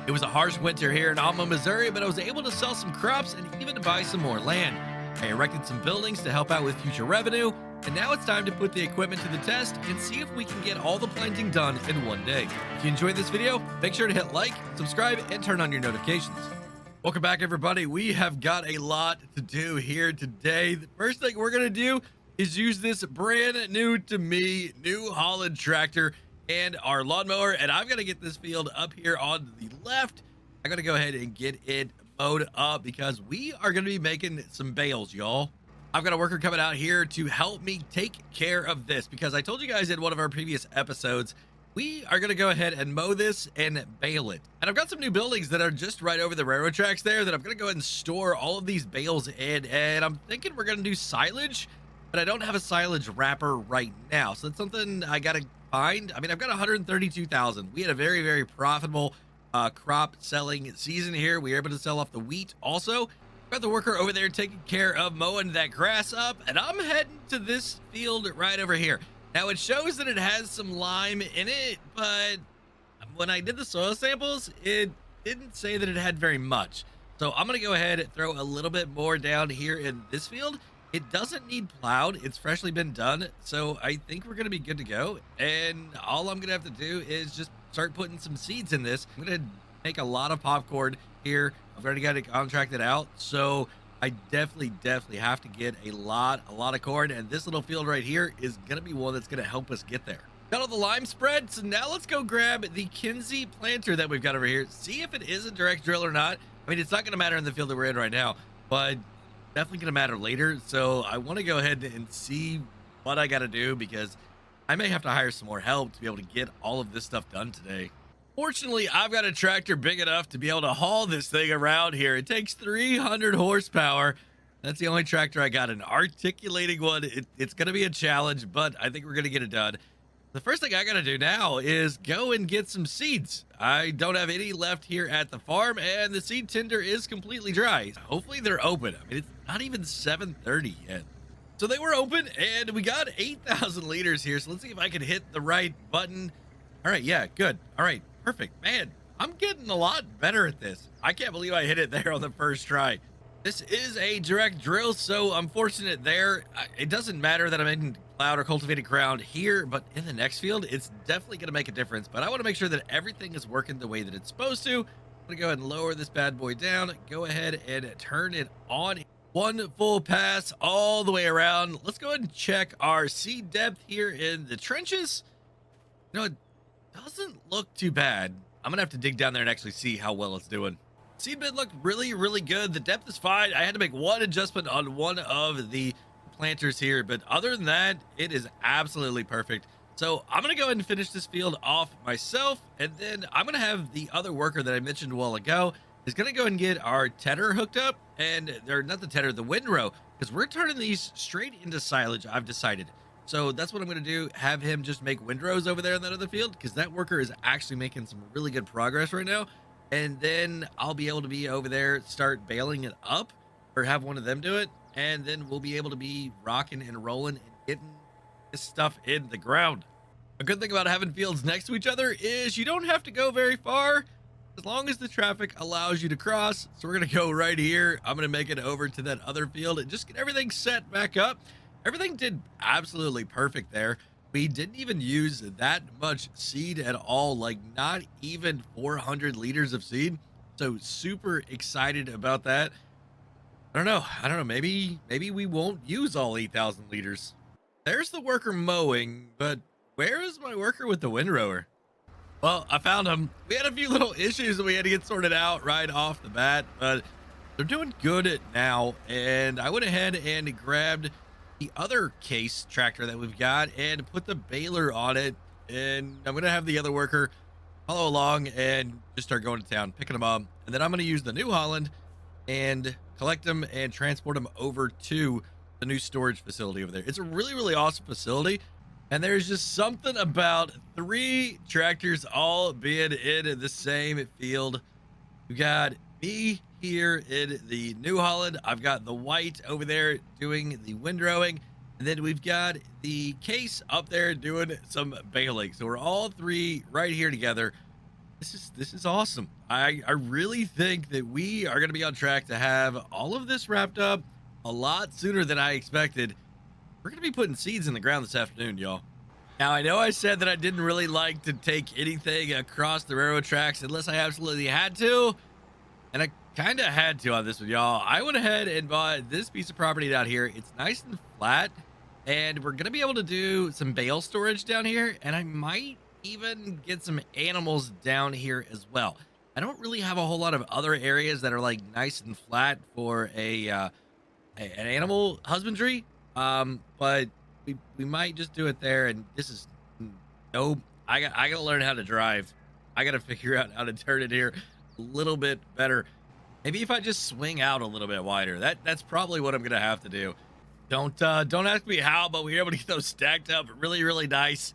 It was a harsh winter here in Alma, Missouri, but I was able to sell some crops and even to buy some more land. I erected some buildings to help out with future revenue, and now it's time to put the equipment to the test and see if we can get all the planting done in one day. If you enjoyed this video, make sure to hit like, subscribe, and turn on your notifications. Welcome back, everybody. We have got a lot to do here today. The first thing we're going to do is use this brand new to me New Holland tractor and our lawnmower, and I'm gonna get this field up here on the left. I'm gonna go ahead and get it mowed up because we are gonna be making some bales, y'all. I've got a worker coming out here to help me take care of this because I told you guys in one of our previous episodes we are gonna go ahead and mow this and bale it. And I've got some new buildings that are just right over the railroad tracks there that I'm gonna go ahead and store all of these bales in, and I'm thinking we're gonna do silage, but I don't have a silage wrapper right now, so that's something I gotta find. I mean, I've got 132,000. We had a very profitable crop selling season here. We were able to sell off the wheat also. Got the worker over there taking care of mowing that grass up, and I'm heading to this field right over here. Now it shows that it has some lime in it, but when I did the soil samples, it didn't say that it had very much. So I'm gonna go ahead and throw a little bit more down here in this field. It doesn't need plowed. It's freshly been done. So I think we're going to be good to go. And all I'm going to have to do is just start putting some seeds in this. I'm going to make a lot of popcorn here. I've already got it contracted out. So I definitely have to get a lot of corn. And this little field right here is going to be one that's going to help us get there. Got all the lime spread. So now let's go grab the Kinsey planter that we've got over here. See if it is a direct drill or not. I mean, it's not going to matter in the field that we're in right now, but definitely gonna matter later. So I want to go ahead and see what I got to do because I may have to hire some more help to be able to get all of this stuff done today. Fortunately, I've got a tractor big enough to be able to haul this thing around here. It takes 300 horsepower. That's the only tractor I got. An articulating one. It's gonna be a challenge, but I think we're gonna get it done. The first thing I gotta do now is go and get some seeds. I don't have any left here at the farm, and the seed tender is completely dry. Hopefully they're open. I mean, it's not even 7:30 yet. So they were open, and we got 8,000 liters here. So let's see if I can hit the right button. All right, yeah, good. All right, perfect. Man, I'm getting a lot better at this. I can't believe I hit it there on the first try. This is a direct drill, so I'm fortunate there. It doesn't matter that I'm in plowed or cultivated ground here, but in the next field, it's definitely going to make a difference. But I want to make sure that everything is working the way that it's supposed to. I'm going to go ahead and lower this bad boy down. Go ahead and turn it on. One full pass all the way around. Let's go ahead and check our seed depth here in the trenches. You know, it doesn't look too bad. I'm going to have to dig down there and actually see how well it's doing. Seed bed looked really good. The depth is fine. I had to make one adjustment on one of the planters here, but other than that, it is absolutely perfect. So I'm gonna go ahead and finish this field off myself, and then I'm gonna have the other worker that I mentioned a while ago is gonna go and get our tedder hooked up, and they're not the tedder, the windrow, because we're turning these straight into silage, I've decided. So that's what I'm gonna do, have him just make windrows over there in that other field, because that worker is actually making some really good progress right now. And then I'll be able to be over there, start baling it up, or have one of them do it. And then we'll be able to be rocking and rolling and getting this stuff in the ground. A good thing about having fields next to each other is you don't have to go very far as long as the traffic allows you to cross. So we're going to go right here. I'm going to make it over to that other field and just get everything set back up. Everything did absolutely perfect there. We didn't even use that much seed at all, like not even 400 liters of seed. So super excited about that. I don't know. Maybe we won't use all 8,000 liters. There's the worker mowing, but where is my worker with the windrower? Well, I found him. We had a few little issues that we had to get sorted out right off the bat, but they're doing good now. And I went ahead and grabbed the other case tractor that we've got and put the baler on it, and I'm gonna have the other worker follow along and just start going to town picking them up, and then I'm gonna use the New Holland and collect them and transport them over to the new storage facility over there. It's a really awesome facility, and there's just something about 3 tractors all being in the same field. We got me here in the New Holland. I've got the white over there doing the windrowing, and then we've got the case up there doing some baling. So we're all 3 right here together. This is awesome. I really think that we are going to be on track to have all of this wrapped up a lot sooner than I expected. We're going to be putting seeds in the ground this afternoon, y'all. Now, I know I said that I didn't really like to take anything across the railroad tracks unless I absolutely had to, and I kind of had to on this one, y'all. I went ahead and bought this piece of property down here. It's nice and flat, and we're going to be able to do some bale storage down here, and I might even get some animals down here as well. I don't really have a whole lot of other areas that are like nice and flat for an animal husbandry. But we might just do it there. And this is no, I gotta learn how to drive. I gotta figure out how to turn it here a little bit better. Maybe if I just swing out a little bit wider. That's probably what I'm gonna have to do. Don't ask me how, but we were able to get those stacked up really, really nice.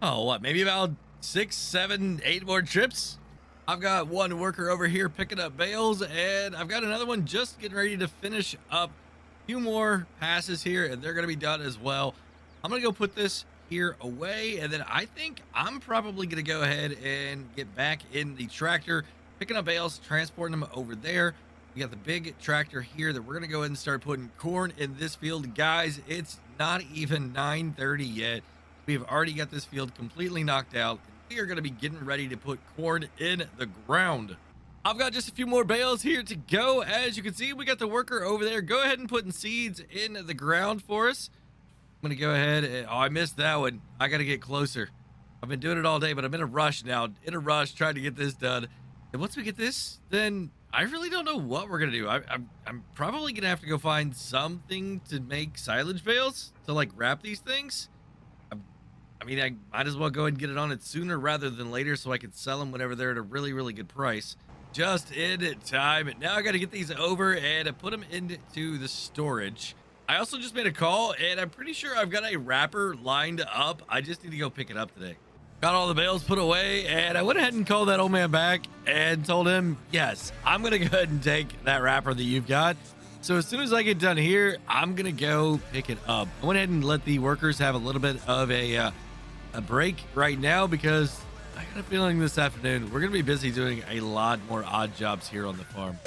Oh, what? Maybe about 6, 7, 8 more trips. I've got one worker over here picking up bales, and I've got another one just getting ready to finish up a few more passes here, and they're going to be done as well. I'm going to go put this here away, and then I think I'm probably going to go ahead and get back in the tractor, picking up bales, transporting them over there. We got the big tractor here that we're going to go ahead and start putting corn in this field. Guys, it's not even 9:30 yet. We've already got this field completely knocked out. We are going to be getting ready to put corn in the ground. I've got just a few more bales here to go. As you can see, we got the worker over there. Go ahead and putting seeds in the ground for us. I'm going to go ahead and, oh, I missed that one. I got to get closer. I've been doing it all day, but I'm in a rush now. In a rush trying to get this done. And once we get this, then I really don't know what we're going to do. I'm probably going to have to go find something to make silage bales to like wrap these things. I mean, I might as well go ahead and get it on it sooner rather than later so I can sell them whenever they're at a really, really good price. Just in time. Now I got to get these over and put them into the storage. I also just made a call, and I'm pretty sure I've got a wrapper lined up. I just need to go pick it up today. Got all the bales put away, and I went ahead and called that old man back and told him, yes, I'm going to go ahead and take that wrapper that you've got. So as soon as I get done here, I'm going to go pick it up. I went ahead and let the workers have a little bit of a break right now because I got a feeling this afternoon we're going to be busy doing a lot more odd jobs here on the farm.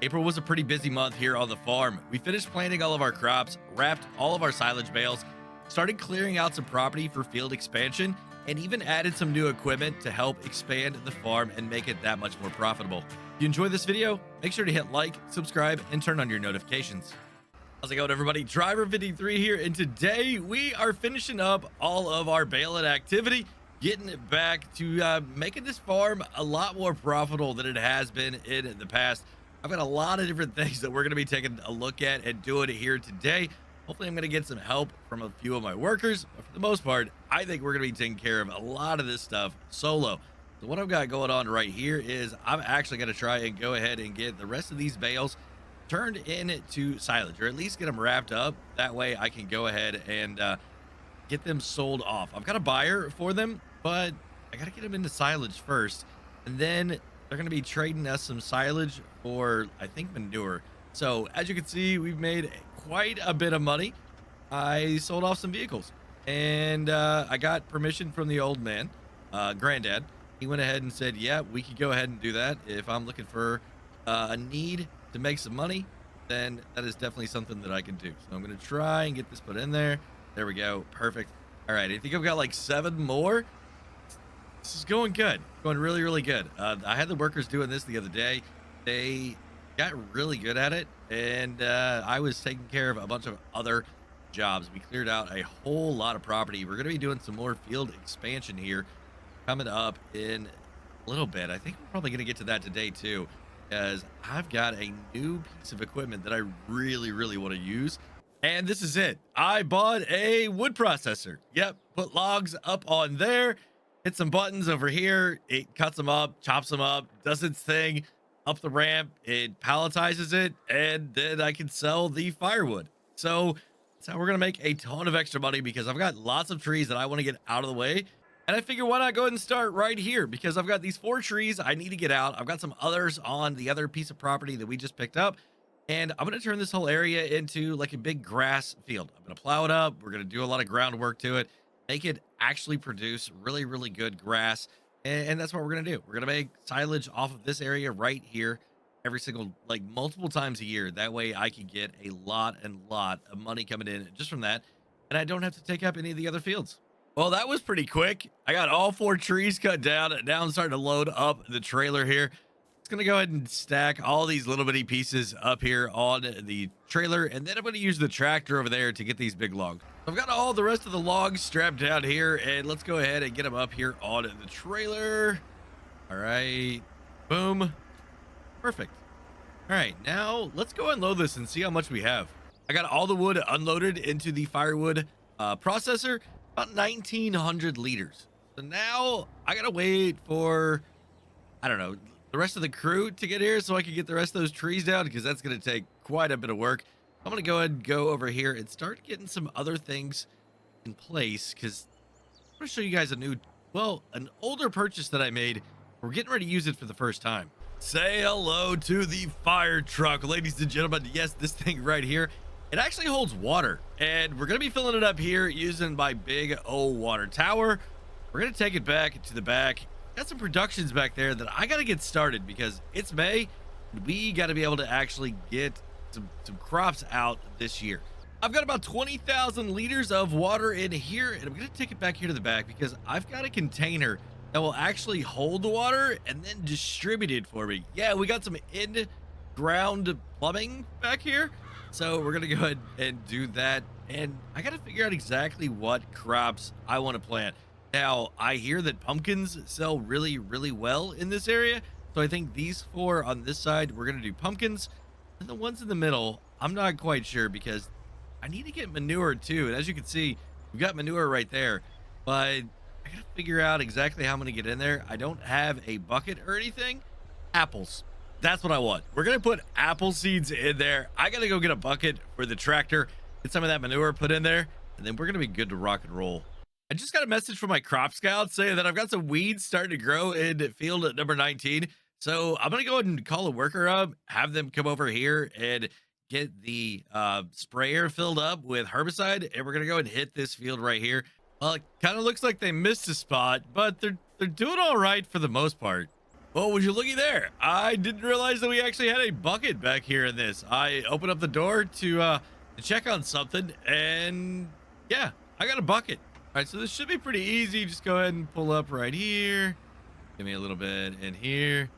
April was a pretty busy month here on the farm. We finished planting all of our crops, wrapped all of our silage bales, started clearing out some property for field expansion, and even added some new equipment to help expand the farm and make it that much more profitable. If you enjoyed this video, make sure to hit like, subscribe, and turn on your notifications. How's it going, everybody? Driver53 here, and today we are finishing up all of our baling activity, getting it back to making this farm a lot more profitable than it has been in the past. I've got a lot of different things that we're going to be taking a look at and doing it here today. Hopefully I'm going to get some help from a few of my workers, but for the most part, I think we're going to be taking care of a lot of this stuff solo. So what I've got going on right here is I'm actually going to try and go ahead and get the rest of these bales turned into silage, or at least get them wrapped up. That way I can go ahead and get them sold off. I've got a buyer for them, but I got to get them into silage first. And then they're going to be trading us some silage for, I think, manure. So as you can see, we've made quite a bit of money. I sold off some vehicles, and I got permission from the old man, granddad. He went ahead and said, yeah, we could go ahead and do that. If I'm looking for a need to make some money, then that is definitely something that I can do. So I'm going to try and get this put in there. There we go. Perfect. All right. I think I've got like 7 more. This is going good. Going really, really good. I had the workers doing this the other day. They got really good at it, and I was taking care of a bunch of other jobs. We cleared out a whole lot of property. We're going to be doing some more field expansion here coming up in a little bit. I think we're probably going to get to that today too, because I've got a new piece of equipment that I really, really want to use. And this is it. I bought a wood processor. Yep, put logs up on there, hit some buttons over here. It cuts them up, chops them up, does its thing up the ramp. It palletizes it, and then I can sell the firewood. So that's how we're going to make a ton of extra money, because I've got lots of trees that I want to get out of the way. And I figure, why not go ahead and start right here? Because I've got these 4 trees I need to get out. I've got some others on the other piece of property that we just picked up. And I'm going to turn this whole area into like a big grass field. I'm going to plow it up. We're going to do a lot of groundwork to it, make it actually produce really, really good grass. And that's what we're going to do. We're going to make silage off of this area right here every single, like multiple times a year. That way I can get a lot and lot of money coming in just from that. And I don't have to take up any of the other fields. Well, that was pretty quick. I got all 4 trees cut down. Now I'm starting to load up the trailer here. Gonna go ahead and stack all these little bitty pieces up here on the trailer, and then I'm gonna use the tractor over there to get these big logs. I've got all the rest of the logs strapped down here, and let's go ahead and get them up here on the trailer. All right, boom, perfect. All right, now let's go unload this and see how much we have. I got all the wood unloaded into the firewood processor, about 1900 liters. So now I gotta wait for, I don't know, the rest of the crew to get here so I can get the rest of those trees down, because that's going to take quite a bit of work. I'm going to go ahead and go over here and start getting some other things in place, because I'm going to show you guys an older purchase that I made. We're getting ready to use it for the first time. Say hello to the fire truck, ladies and gentlemen. Yes, this thing right here, it actually holds water, and we're going to be filling it up here using my big old water tower. We're going to take it back to the back. Got some productions back there that I got to get started, because it's May and we got to be able to actually get some crops out this year. I've got about 20,000 liters of water in here, and I'm going to take it back here to the back because I've got a container that will actually hold the water and then distribute it for me. Yeah, we got some in-ground plumbing back here, so we're going to go ahead and do that. And I got to figure out exactly what crops I want to plant. Now, I hear that pumpkins sell really, really well in this area. So I think these 4 on this side, we're going to do pumpkins. And the ones in the middle, I'm not quite sure, because I need to get manure too. And as you can see, we've got manure right there. But I got to figure out exactly how I'm going to get in there. I don't have a bucket or anything. Apples. That's what I want. We're going to put apple seeds in there. I got to go get a bucket for the tractor, get some of that manure put in there, and then we're going to be good to rock and roll. I just got a message from my crop scout saying that I've got some weeds starting to grow in field at number 19. So I'm going to go ahead and call a worker up, have them come over here and get the sprayer filled up with herbicide. And we're going to go and hit this field right here. Well, it kind of looks like they missed a spot, but they're doing all right for the most part. Oh, would you looky there? I didn't realize that we actually had a bucket back here in this. I opened up the door to check on something, and yeah, I got a bucket. All right, so this should be pretty easy. Just go ahead and pull up right here. Give me a little bit in here.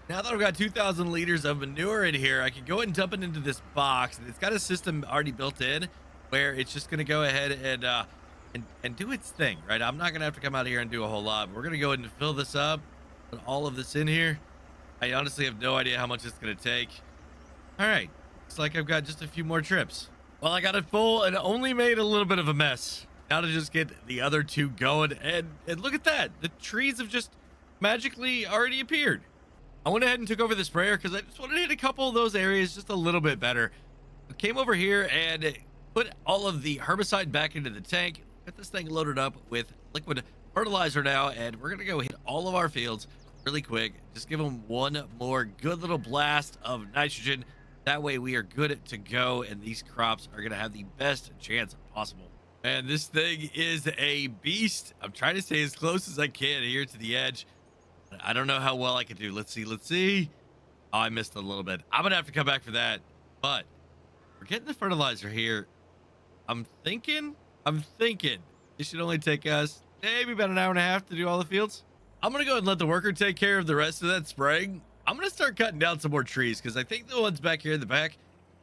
Now that I've got 2,000 liters of manure in here, I can go ahead and dump it into this box. It's got a system already built in where it's just going to go ahead and do its thing, right? I'm not going to have to come out here and do a whole lot. But we're going to go ahead and fill this up, put all of this in here. I honestly have no idea how much it's going to take. All right, looks like I've got just a few more trips. Well, I got it full and only made a little bit of a mess. Now to just get the other 2 going, and look at that. The trees have just magically already appeared. I went ahead and took over the sprayer because I just wanted to hit a couple of those areas just a little bit better. I came over here and put all of the herbicide back into the tank. Got this thing loaded up with liquid fertilizer now, and we're gonna go hit all of our fields really quick. Just give them one more good little blast of nitrogen. That way we are good to go, and these crops are gonna have the best chance possible. And this thing is a beast. I'm trying to stay as close as I can here to the edge. I don't know how well I can do. Let's see. Oh, I missed a little bit. I'm gonna have to come back for that. But we're getting the fertilizer here. I'm thinking it should only take us maybe about an hour and a half to do all the fields. I'm gonna go ahead and let the worker take care of the rest of that spraying. I'm gonna start cutting down some more trees, because I think the ones back here in the back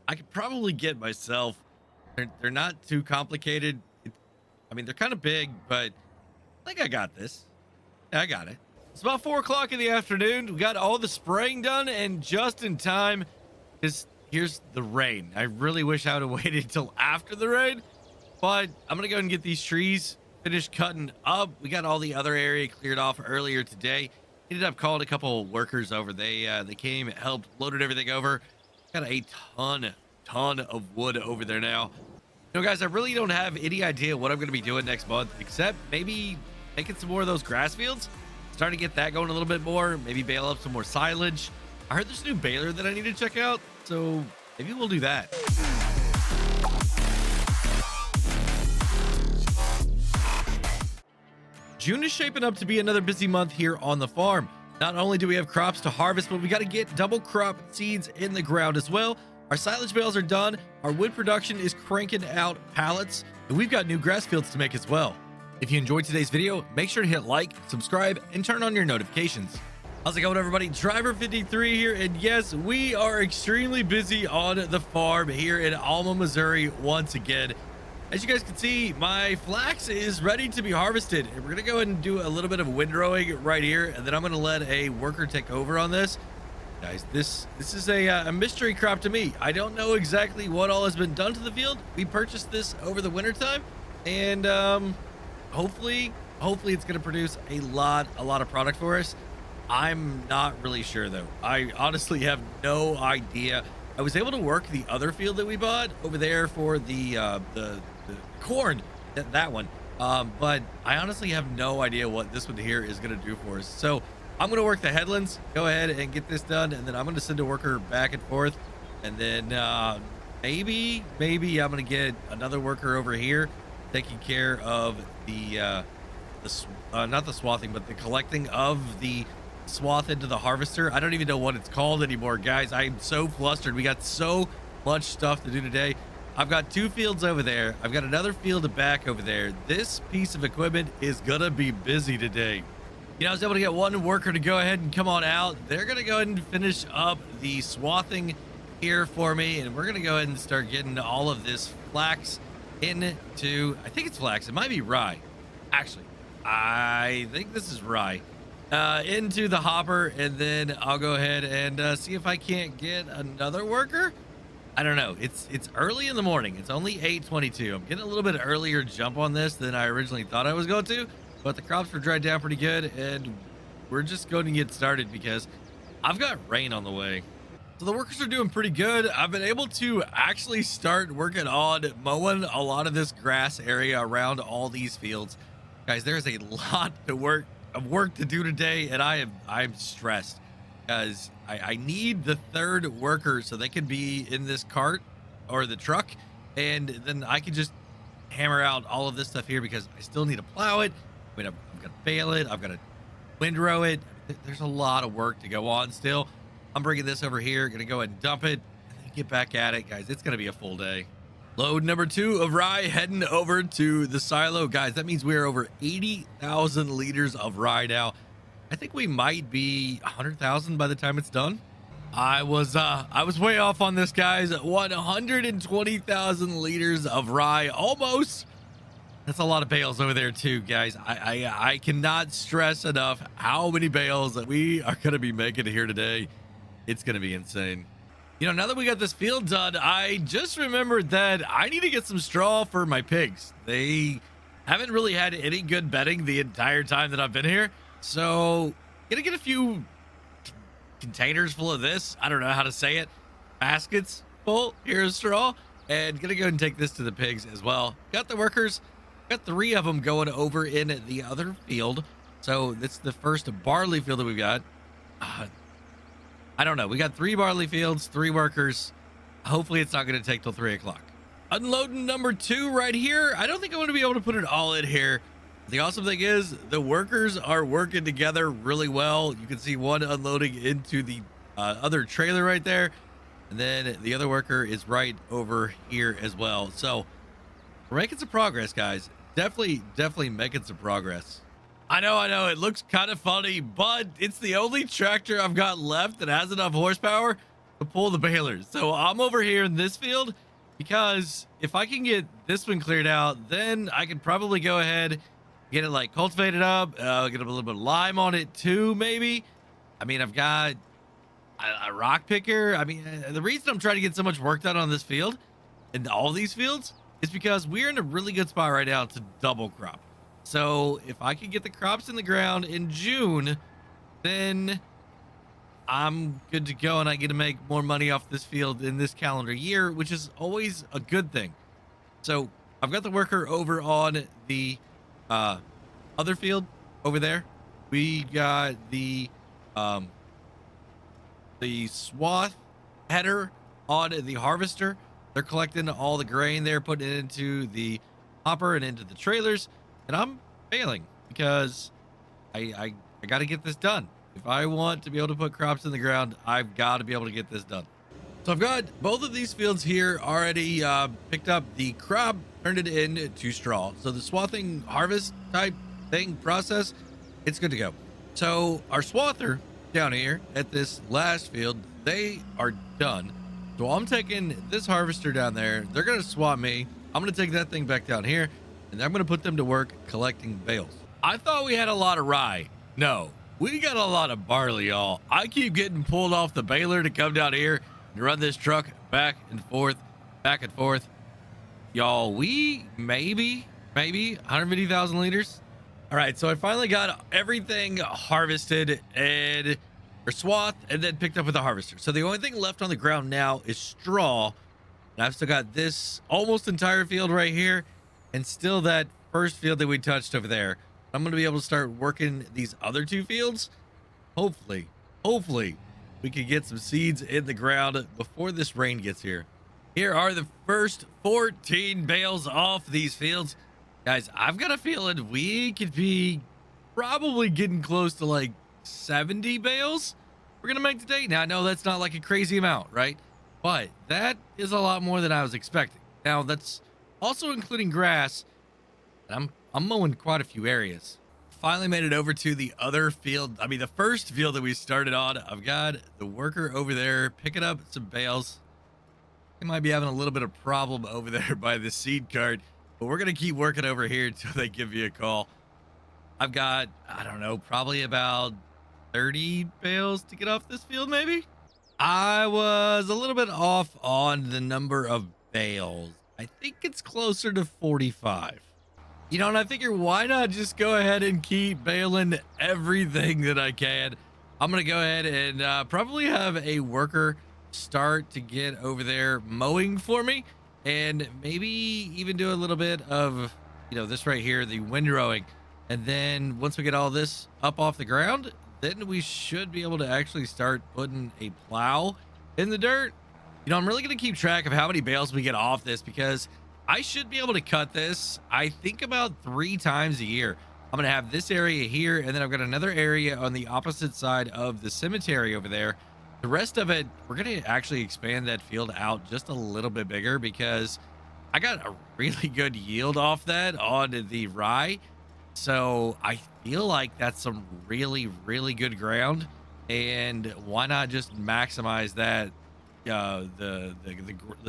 I could probably get myself. They're not too complicated. I mean, they're kind of big, but I think I got this. Yeah, I got it. It's about 4 o'clock in the afternoon. We got all the spraying done, and just in time, because here's the rain. I really wish I would have waited until after the rain, but I'm going to go and get these trees finished cutting up. We got all the other area cleared off earlier today. Ended up calling a couple workers over. They came, helped, loaded everything over. Got a ton of wood over there now. You know, guys, I really don't have any idea what I'm going to be doing next month, except maybe making some more of those grass fields. Starting to get that going a little bit more. Maybe bale up some more silage. I heard there's a new baler that I need to check out. So Maybe we'll do that. June is shaping up to be another busy month here on the farm. Not only do we have crops to harvest, but we got to get double crop seeds in the ground as well. Our silage bales are done. Our wood production is cranking out pallets, and we've got new grass fields to make as well. If you enjoyed today's video, make sure to hit like, subscribe, and turn on your notifications. How's it going, everybody? Driver 53 here, and yes, we are extremely busy on the farm here in Alma, Missouri once again. As you guys can see, my flax is ready to be harvested, and we're gonna go ahead and do a little bit of windrowing right here, and then I'm gonna let a worker take over on this. Guys, this is a mystery crop to me. I don't know exactly what all has been done to the field. We purchased this over the winter time, and hopefully it's gonna produce a lot of product for us. I'm not really sure though. I honestly have no idea. I was able to work the other field that we bought over there for the corn, that one, but I honestly have no idea what this one here is going to do for us. So I'm going to work the headlands, go ahead and get this done, and then I'm going to send a worker back and forth, and then maybe I'm going to get another worker over here taking care of the not the swathing, but the collecting of the swath into the harvester. I don't even know what it's called anymore, guys. I'm so flustered. We got so much stuff to do today. I've got 2 fields over there. I've got another field back over there. This piece of equipment is gonna be busy today. You know, I was able to get one worker to go ahead and come on out. They're gonna go ahead and finish up the swathing here for me, and we're gonna go ahead and start getting all of this flax into, I think it's flax, it might be rye. Actually, I think this is rye. Into the hopper, and then I'll go ahead and see if I can't get another worker. I don't know. It's early in the morning. It's only 8:22. I'm getting a little bit earlier jump on this than I originally thought I was going to, but the crops were dried down pretty good, and we're just going to get started because I've got rain on the way. So the workers are doing pretty good. I've been able to actually start working on mowing a lot of this grass area around all these fields. Guys, there's a lot of work to do today, and I'm stressed because I need the third worker so they can be in this cart or the truck, and then I can just hammer out all of this stuff here because I still need to plow it. I mean, I've got to bale it, I've got to windrow it. There's a lot of work to go on still. I'm bringing this over here, gonna go ahead and dump it and then get back at it, guys. It's gonna be a full day. Load number 2 of rye heading over to the silo, guys. That means we're over 80,000 liters of rye now. I think we might be 100,000 by the time it's done. I was way off on this, guys. 120,000 liters of rye, almost. That's a lot of bales over there too, guys. I cannot stress enough how many bales that we are going to be making here today. It's going to be insane. You know, now that we got this field done, I just remembered that I need to get some straw for my pigs. They haven't really had any good bedding the entire time that I've been here. So, gonna get a few containers full of this. I don't know how to say it. Baskets full here of straw. And gonna go and take this to the pigs as well. Got the workers. Got 3 of them going over in the other field. So, this is the first barley field that we've got. I don't know. We got 3 barley fields, 3 workers. Hopefully it's not going to take till 3 o'clock. Unloading number 2 right here. I don't think I'm going to be able to put it all in here. The awesome thing is the workers are working together really well. You can see one unloading into the other trailer right there. And then the other worker is right over here as well. So we're making some progress, guys. Definitely making some progress. I know it looks kind of funny, but it's the only tractor I've got left that has enough horsepower to pull the balers. So I'm over here in this field because if I can get this one cleared out, then I can probably go ahead, get it like cultivated up, get a little bit of lime on it too, maybe. I mean, I've got a rock picker. I mean, the reason I'm trying to get so much work done on this field and all these fields is because we're in a really good spot right now to double crop. So if I can get the crops in the ground in June, then I'm good to go, and I get to make more money off this field in this calendar year, which is always a good thing. So I've got the worker over on the other field over there. We got the swath header on the harvester. They're collecting all the grain there, putting it into the hopper and into the trailers, and I'm failing because I got to get this done. If I want to be able to put crops in the ground, I've got to be able to get this done. So I've got both of these fields here already picked up the crop, turned it into straw. So the swathing harvest type thing process, it's good to go. So our swather down here at this last field, they are done. So I'm taking this harvester down there. They're going to swat me. I'm going to take that thing back down here, and I'm going to put them to work collecting bales. I thought we had a lot of rye. No, we got a lot of barley, y'all. I keep getting pulled off the baler to come down here and run this truck back and forth, back and forth. Y'all, we maybe 150,000 liters. All right, so I finally got everything harvested and or swath and then picked up with the harvester. So the only thing left on the ground now is straw. And I've still got this almost entire field right here and still that first field that we touched over there. I'm going to be able to start working these other two fields. Hopefully we can get some seeds in the ground before this rain gets here. Here are the first 14 bales off these fields. Guys, I've got a feeling we could be probably getting close to like 70 bales we're going to make today. Now, I know that's not like a crazy amount, right? But that is a lot more than I was expecting. Now, that's also including grass. And I'm mowing quite a few areas. Finally made it over to the other field. I mean, the first field that we started on. I've got the worker over there picking up some bales. They might be having a little bit of problem over there by the seed cart, but we're going to keep working over here until they give you a call. I've got, I don't know, probably about 30 bales to get off this field, maybe? I was a little bit off on the number of bales. I think it's closer to 45. You know, and I figure why not just go ahead and keep baling everything that I can. I'm going to go ahead and probably have a worker start to get over there mowing for me and maybe even do a little bit of, you know, this right here, the windrowing. And then once we get all this up off the ground, then we should be able to actually start putting a plow in the dirt. You know, I'm really going to keep track of how many bales we get off this because I should be able to cut this, I think, about 3 times a year. I'm going to have this area here, and then I've got another area on the opposite side of the cemetery over there. The rest of it, we're going to actually expand that field out just a little bit bigger because I got a really good yield off that on the rye. So I feel like that's some really, really good ground. And why not just maximize that, the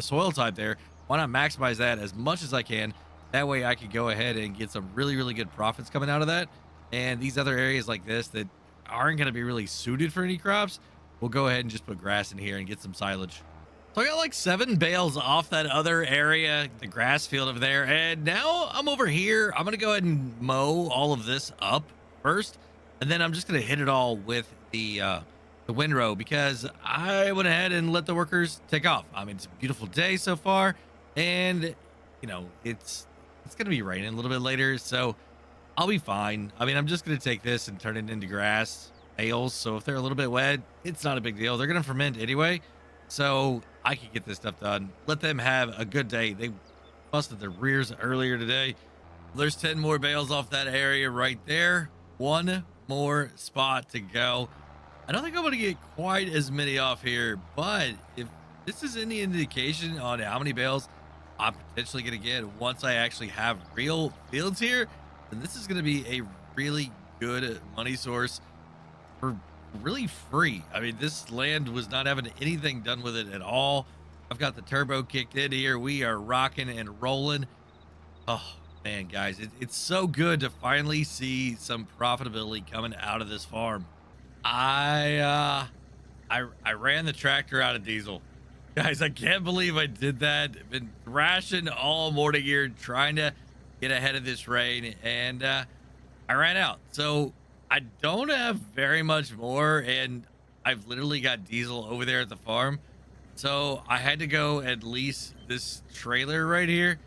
soil type there? Why not maximize that as much as I can? That way I could go ahead and get some really, really good profits coming out of that. And these other areas like this that aren't going to be really suited for any crops, we'll go ahead and just put grass in here and get some silage. So I got like 7 bales off that other area, the grass field over there. And now I'm over here. I'm going to go ahead and mow all of this up first. And then I'm just going to hit it all with the windrow because I went ahead and let the workers take off. I mean, it's a beautiful day so far. And, you know, it's going to be raining a little bit later. So I'll be fine. I mean, I'm just going to take this and turn it into grass bales. So if they're a little bit wet, it's not a big deal. They're going to ferment anyway. So I can get this stuff done. Let them have a good day. They busted their rears earlier today. There's 10 more bales off that area right there. 1 more spot to go. I don't think I'm going to get quite as many off here, but if this is any indication on how many bales I'm potentially going to get once I actually have real fields here, then this is going to be a really good money source for really free. I mean, this land was not having anything done with it at all. I've got the turbo kicked in here. We are rocking and rolling. Oh man, guys, it's so good to finally see some profitability coming out of this farm. I ran the tractor out of diesel. Guys, I can't believe I did that. Been thrashing all morning here, trying to get ahead of this rain, and I ran out. So I don't have very much more, and I've literally got diesel over there at the farm. So I had to go and lease this trailer right here.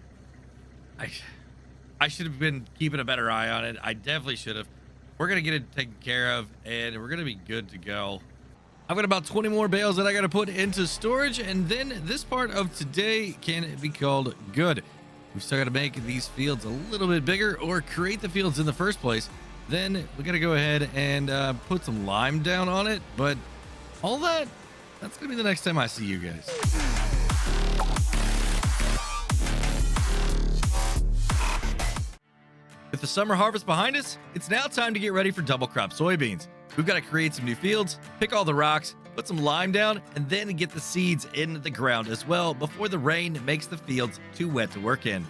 I should have been keeping a better eye on it. I definitely should have. We're going to get it taken care of, and we're going to be good to go. I've got about 20 more bales that I got to put into storage, and then this part of today can be called good. We've still got to make these fields a little bit bigger or create the fields in the first place. Then we got to go ahead and put some lime down on it, but all that's gonna be the next time I see you guys. With the summer harvest behind us, it's now time to get ready for double crop soybeans. We've got to create some new fields, pick all the rocks, put some lime down, and then get the seeds in the ground as well before the rain makes the fields too wet to work in.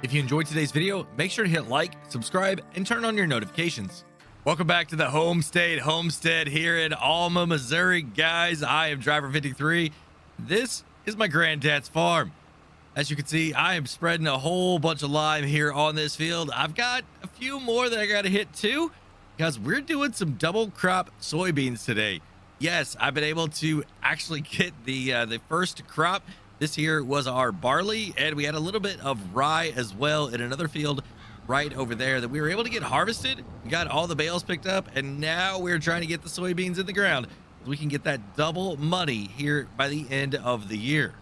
If you enjoyed today's video, make sure to hit like, subscribe, and turn on your notifications. Welcome back to the home state homestead here in Alma, Missouri. Guys, I am Driver 53. This is my granddad's farm. As you can see, I am spreading a whole bunch of lime here on this field. I've got a few more that I got to hit too, because we're doing some double crop soybeans today. Yes, I've been able to actually get the first crop. This here was our barley, and we had a little bit of rye as well in another field right over there that we were able to get harvested. We got all the bales picked up, and now we're trying to get the soybeans in the ground so we can get that double money here by the end of the year.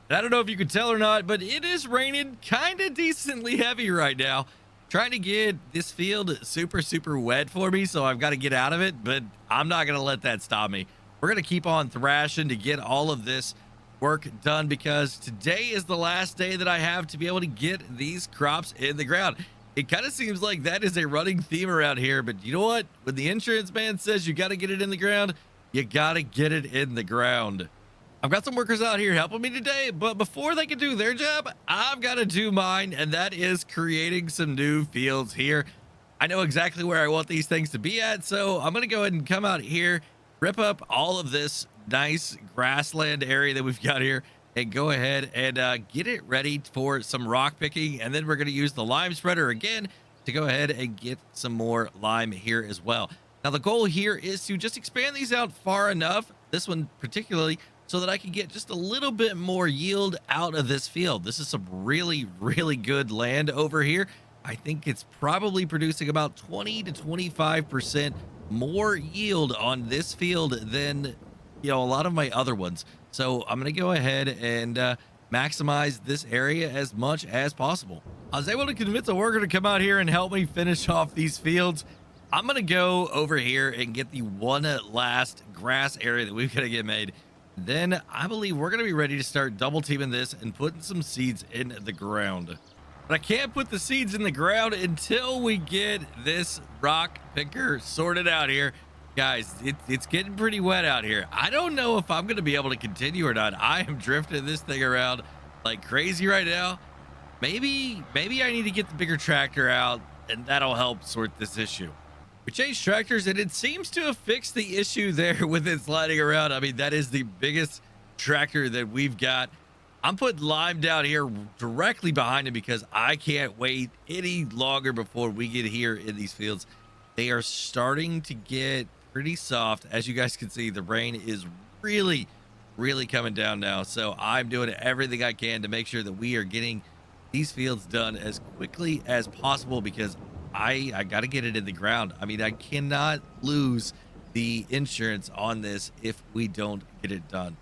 And I don't know if you could tell or not, but it is raining kind of decently heavy right now. Trying to get this field super wet for me, so I've got to get out of it, but I'm not going to let that stop me. We're going to keep on thrashing to get all of this work done, because today is the last day that I have to be able to get these crops in the ground. It kind of seems like that is a running theme around here, but you know what? When the insurance man says you got to get it in the ground, you got to get it in the ground. I've got some workers out here helping me today, but before they can do their job, I've got to do mine, and that is creating some new fields here. I know exactly where I want these things to be at, so I'm going to go ahead and come out here, rip up all of this nice grassland area that we've got here, and go ahead and get it ready for some rock picking. And then we're going to use the lime spreader again to go ahead and get some more lime here as well. Now, the goal here is to just expand these out far enough, this one particularly, so that I can get just a little bit more yield out of this field. This is some really good land over here. I think it's probably producing about 20 to 25% more yield on this field than, you know, a lot of my other ones. So I'm going to go ahead and maximize this area as much as possible. I was able to convince a worker to come out here and help me finish off these fields. I'm going to go over here and get the one last grass area that we've got to get made. Then I believe we're going to be ready to start double teaming this and putting some seeds in the ground. But I can't put the seeds in the ground until we get this rock picker sorted out here. Guys, it's getting pretty wet out here. I don't know if I'm going to be able to continue or not. I am drifting this thing around like crazy right now. Maybe I need to get the bigger tractor out, and that'll help sort this issue. We changed tractors, and it seems to have fixed the issue there with it sliding around. I mean, that is the biggest tractor that we've got. I'm putting lime down here directly behind it because I can't wait any longer before we get here in these fields. They are starting to get pretty soft. As you guys can see, the rain is really coming down now. So I'm doing everything I can to make sure that we are getting these fields done as quickly as possible, because I got to get it in the ground. I mean, I cannot lose the insurance on this if we don't get it done.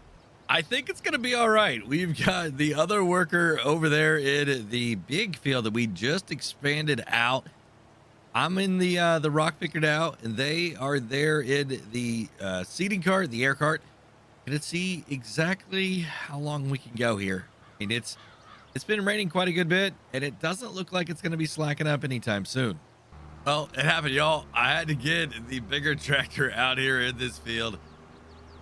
I think it's going to be all right. We've got the other worker over there in the big field that we just expanded out. I'm in the rock picker now, and they are there in the seeding cart, the air cart. Gonna see exactly how long we can go here. I mean, it's been raining quite a good bit, and it doesn't look like it's going to be slacking up anytime soon. Well, it happened, y'all. I had to get the bigger tractor out here in this field.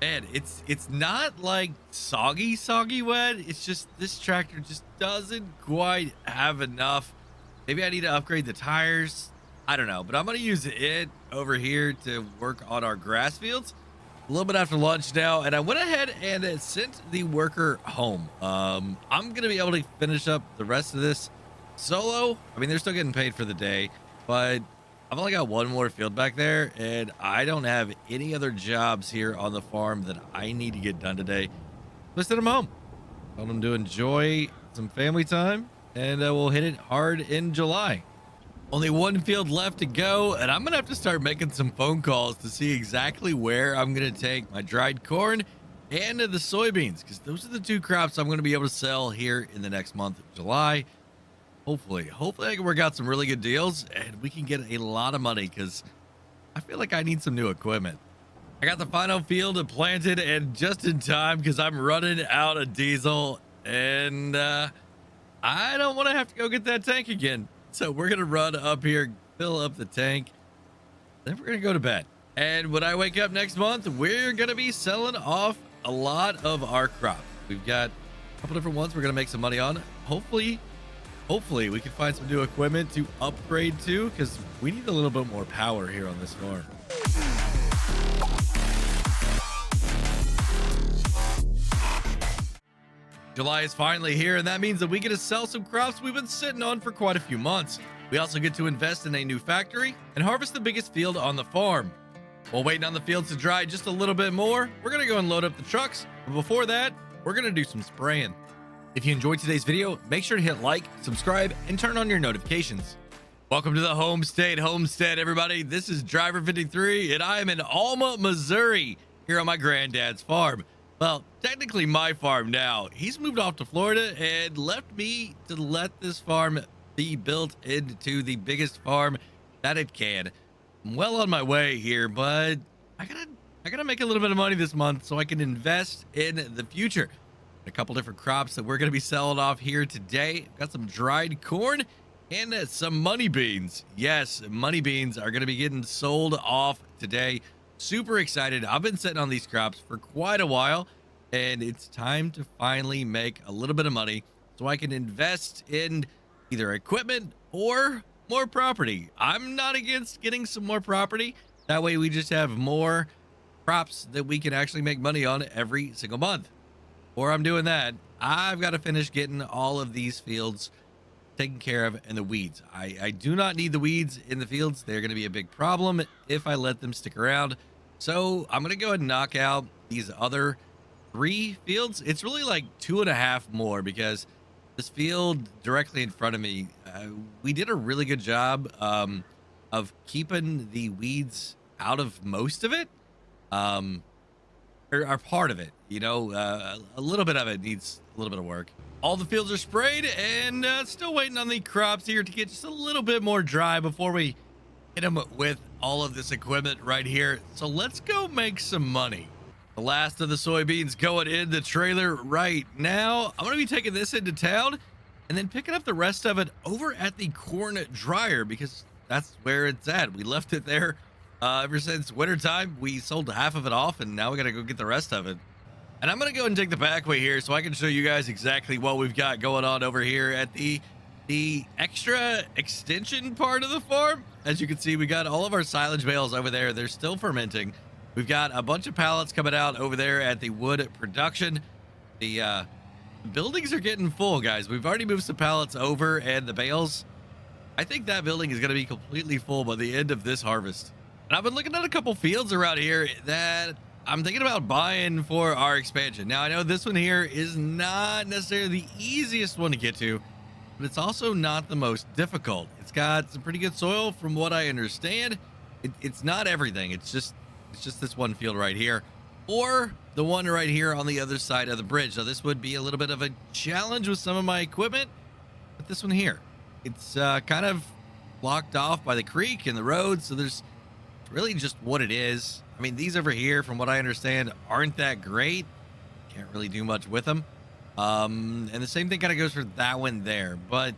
Man, it's not like soggy wet. It's just this tractor just doesn't quite have enough. Maybe I need to upgrade the tires. I don't know, but I'm going to use it over here to work on our grass fields. A little bit after lunch now, and I went ahead and sent the worker home. I'm going to be able to finish up the rest of this solo. I mean, they're still getting paid for the day, but I've only got one more field back there, and I don't have any other jobs here on the farm that I need to get done today. So I sent them home. Told them to enjoy some family time, and we'll hit it hard in July. Only one field left to go, and I'm gonna have to start making some phone calls to see exactly where I'm gonna take my dried corn and the soybeans, because those are the two crops I'm gonna be able to sell here in the next month of July. Hopefully I can work out some really good deals and we can get a lot of money, because I feel like I need some new equipment. I got the final field planted and just in time because I'm running out of diesel, and I don't want to have to go get that tank again. So we're going to run up here, fill up the tank, then we're going to go to bed. And when I wake up next month, we're going to be selling off a lot of our crops. We've got a couple different ones we're going to make some money on. Hopefully we can find some new equipment to upgrade to, because we need a little bit more power here on this farm. July is finally here, and that means that we get to sell some crops we've been sitting on for quite a few months. We also get to invest in a new factory and harvest the biggest field on the farm. While waiting on the fields to dry just a little bit more, we're going to go and load up the trucks. But before that, we're going to do some spraying. If you enjoyed today's video, make sure to hit like, subscribe, and turn on your notifications. Welcome to the home state homestead, everybody. This is Driver 53, and I am in Alma, Missouri, here on my granddad's farm. Well, technically my farm now. He's moved off to Florida and left me to let this farm be built into the biggest farm that it can. I'm well on my way here, but I gotta make a little bit of money this month so I can invest in the future. A couple different crops that we're gonna be selling off here today. Got some dried corn and some money beans. Yes, money beans are gonna be getting sold off today. Super excited. I've been sitting on these crops for quite a while, and it's time to finally make a little bit of money so I can invest in either equipment or more property. I'm not against getting some more property. That way we just have more crops that we can actually make money on every single month. Or I'm doing that, I've got to finish getting all of these fields taken care of, and the weeds. I do not need the weeds in the fields. They're going to be a big problem if I let them stick around. So I'm going to go ahead and knock out these other 3 fields. It's really like 2.5 more, because this field directly in front of me, we did a really good job of keeping the weeds out of most of it, or part of it. You know, a little bit of it needs a little bit of work. All the fields are sprayed, and still waiting on the crops here to get just a little bit more dry before we hit them with all of this equipment right here. So let's go make some money. The last of the soybeans going in the trailer right now. I'm going to be taking this into town and then picking up the rest of it over at the corn dryer, because that's where it's at. We left it there ever since wintertime. We sold half of it off, and now we got to go get the rest of it. And I'm going to go and take the back way here so I can show you guys exactly what we've got going on over here at the extra extension part of the farm. As you can see, we got all of our silage bales over there. They're still fermenting. We've got a bunch of pallets coming out over there at the wood production. The buildings are getting full, guys. We've already moved some pallets over, and the bales, I think that building is going to be completely full by the end of this harvest. And I've been looking at a couple fields around here that I'm thinking about buying for our expansion. Now, I know this one here is not necessarily the easiest one to get to, but it's also not the most difficult. It's got some pretty good soil from what I understand. It's not everything. It's just this one field right here, or the one right here on the other side of the bridge. So this would be a little bit of a challenge with some of my equipment, but this one here, it's kind of blocked off by the creek and the road. So there's really just what it is. I mean, these over here, from what I understand, aren't that great. Can't really do much with them. And the same thing kind of goes for that one there, but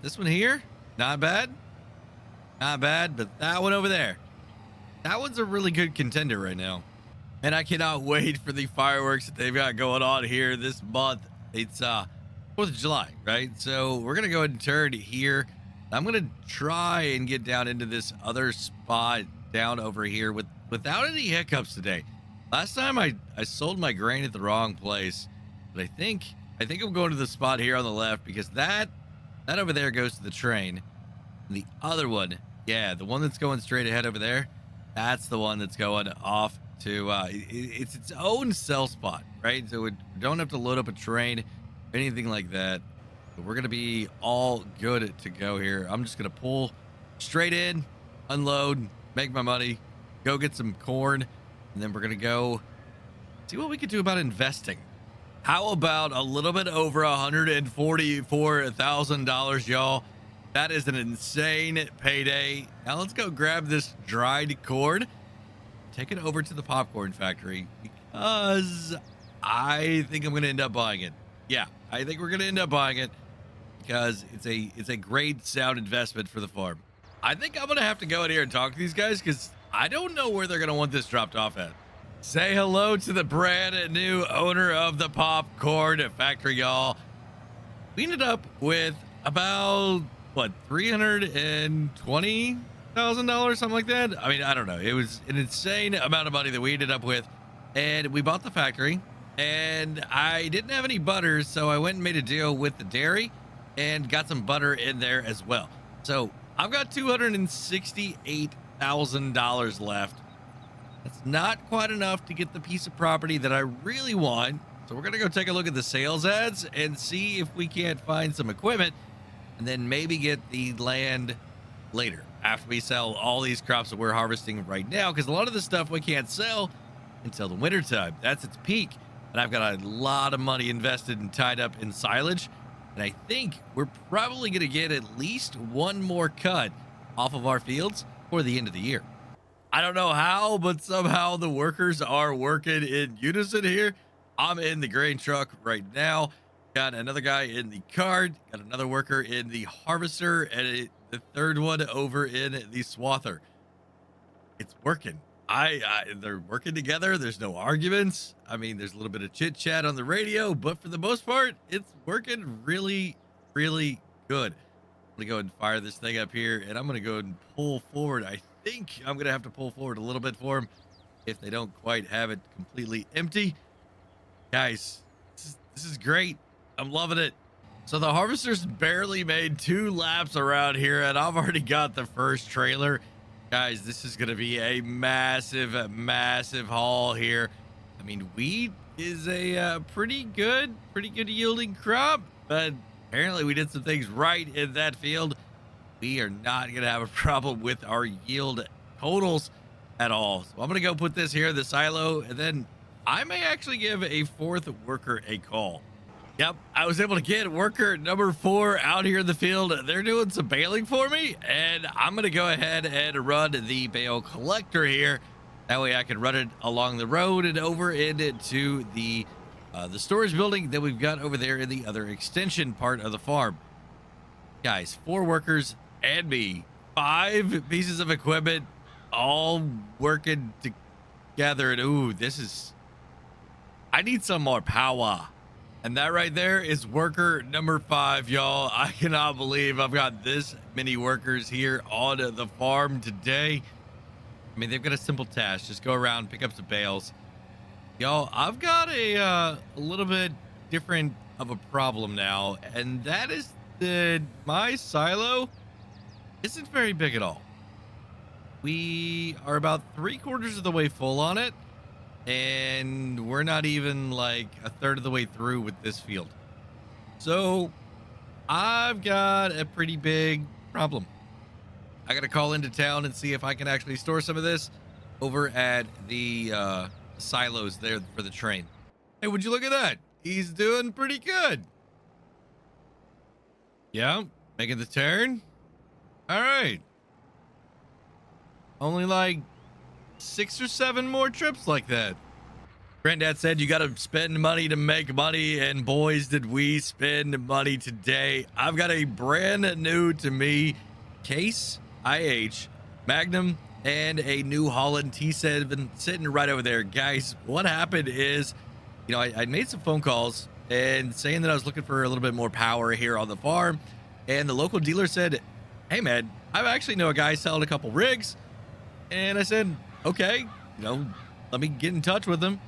this one here, not bad, but that one over there, that one's a really good contender right now. And I cannot wait for the fireworks that they've got going on here this month. It's 4th of July, right? So we're gonna go ahead and turn here. I'm gonna try and get down into this other spot down over here without any hiccups today. Last time I sold my grain at the wrong place, but I think I'm going to the spot here on the left, because that over there goes to the train. And the other one, yeah, the one that's going straight ahead over there, that's the one that's going off to it's its own sell spot, right? So we don't have to load up a train or anything like that. But we're gonna be all good to go here. I'm just gonna pull straight in, unload, make my money, go get some corn, and then we're gonna go see what we could do about investing. How about a little bit over $144,000, y'all? That is an insane payday. Now let's go grab this dried corn, take it over to the popcorn factory, because I think I'm gonna end up buying it. Yeah, I think we're gonna end up buying it because it's a great sound investment for the farm. I think I'm gonna have to go in here and talk to these guys because I don't know where they're gonna want this dropped off at. Say hello to the brand new owner of the popcorn factory, y'all. We ended up with about what, $320,000, something like that. I mean, I don't know. It was an insane amount of money that we ended up with, and we bought the factory. And I didn't have any butter, so I went and made a deal with the dairy and got some butter in there as well. So I've got $268,000 left. That's not quite enough to get the piece of property that I really want. So we're going to go take a look at the sales ads and see if we can't find some equipment and then maybe get the land later after we sell all these crops that we're harvesting right now, because a lot of the stuff we can't sell until the winter time. That's its peak. And I've got a lot of money invested and tied up in silage. And I think we're probably going to get at least one more cut off of our fields for the end of the year. I don't know how, but somehow the workers are working in unison here. I'm in the grain truck right now. Got another guy in the cart, got another worker in the harvester, and the third one over in the swather. It's working. They're working together. There's no arguments. I mean, there's a little bit of chit chat on the radio, but for the most part, it's working really, really good. I'm gonna go ahead and fire this thing up here, and I'm gonna go ahead and pull forward. I think I'm gonna have to pull forward a little bit for them if they don't quite have it completely empty. Guys, this is great. I'm loving it. So the harvester's barely made 2 laps around here, and I've already got the first trailer. Guys, this is gonna be a massive haul here. I mean, wheat is a pretty good yielding crop, but apparently we did some things right in that field. We are not gonna have a problem with our yield totals at all. So I'm gonna go put this here in the silo, and then I may actually give a 4th worker a call. Yep, I was able to get worker number 4 out here in the field. They're doing some baling for me, and I'm gonna go ahead and run the bale collector here. That way I can run it along the road and over into the storage building that we've got over there in the other extension part of the farm. Guys, 4 workers and me, 5 pieces of equipment, all working together. And ooh, I need some more power. And that right there is worker number 5, y'all. I cannot believe I've got this many workers here on the farm today. I mean, they've got a simple task. Just go around, pick up some bales. Y'all, I've got a little bit different of a problem now, and that is that my silo isn't very big at all. We are about 3/4 of the way full on it, and we're not even like a third of the way through with this field. So I've got a pretty big problem. I gotta call into town and see if I can actually store some of this over at the silos there for the train. Hey, would you look at that? He's doing pretty good. Yeah, making the turn. All right. Only like 6 or 7 more trips like that. Granddad said you got to spend money to make money, and boys, did we spend money today. I've got a brand new to me Case IH Magnum and a New Holland T7 sitting right over there. Guys, what happened is, you know, I made some phone calls and saying that I was looking for a little bit more power here on the farm, and the local dealer said, hey man, I actually know a guy selling a couple rigs. And I said, okay, you know, let me get in touch with him.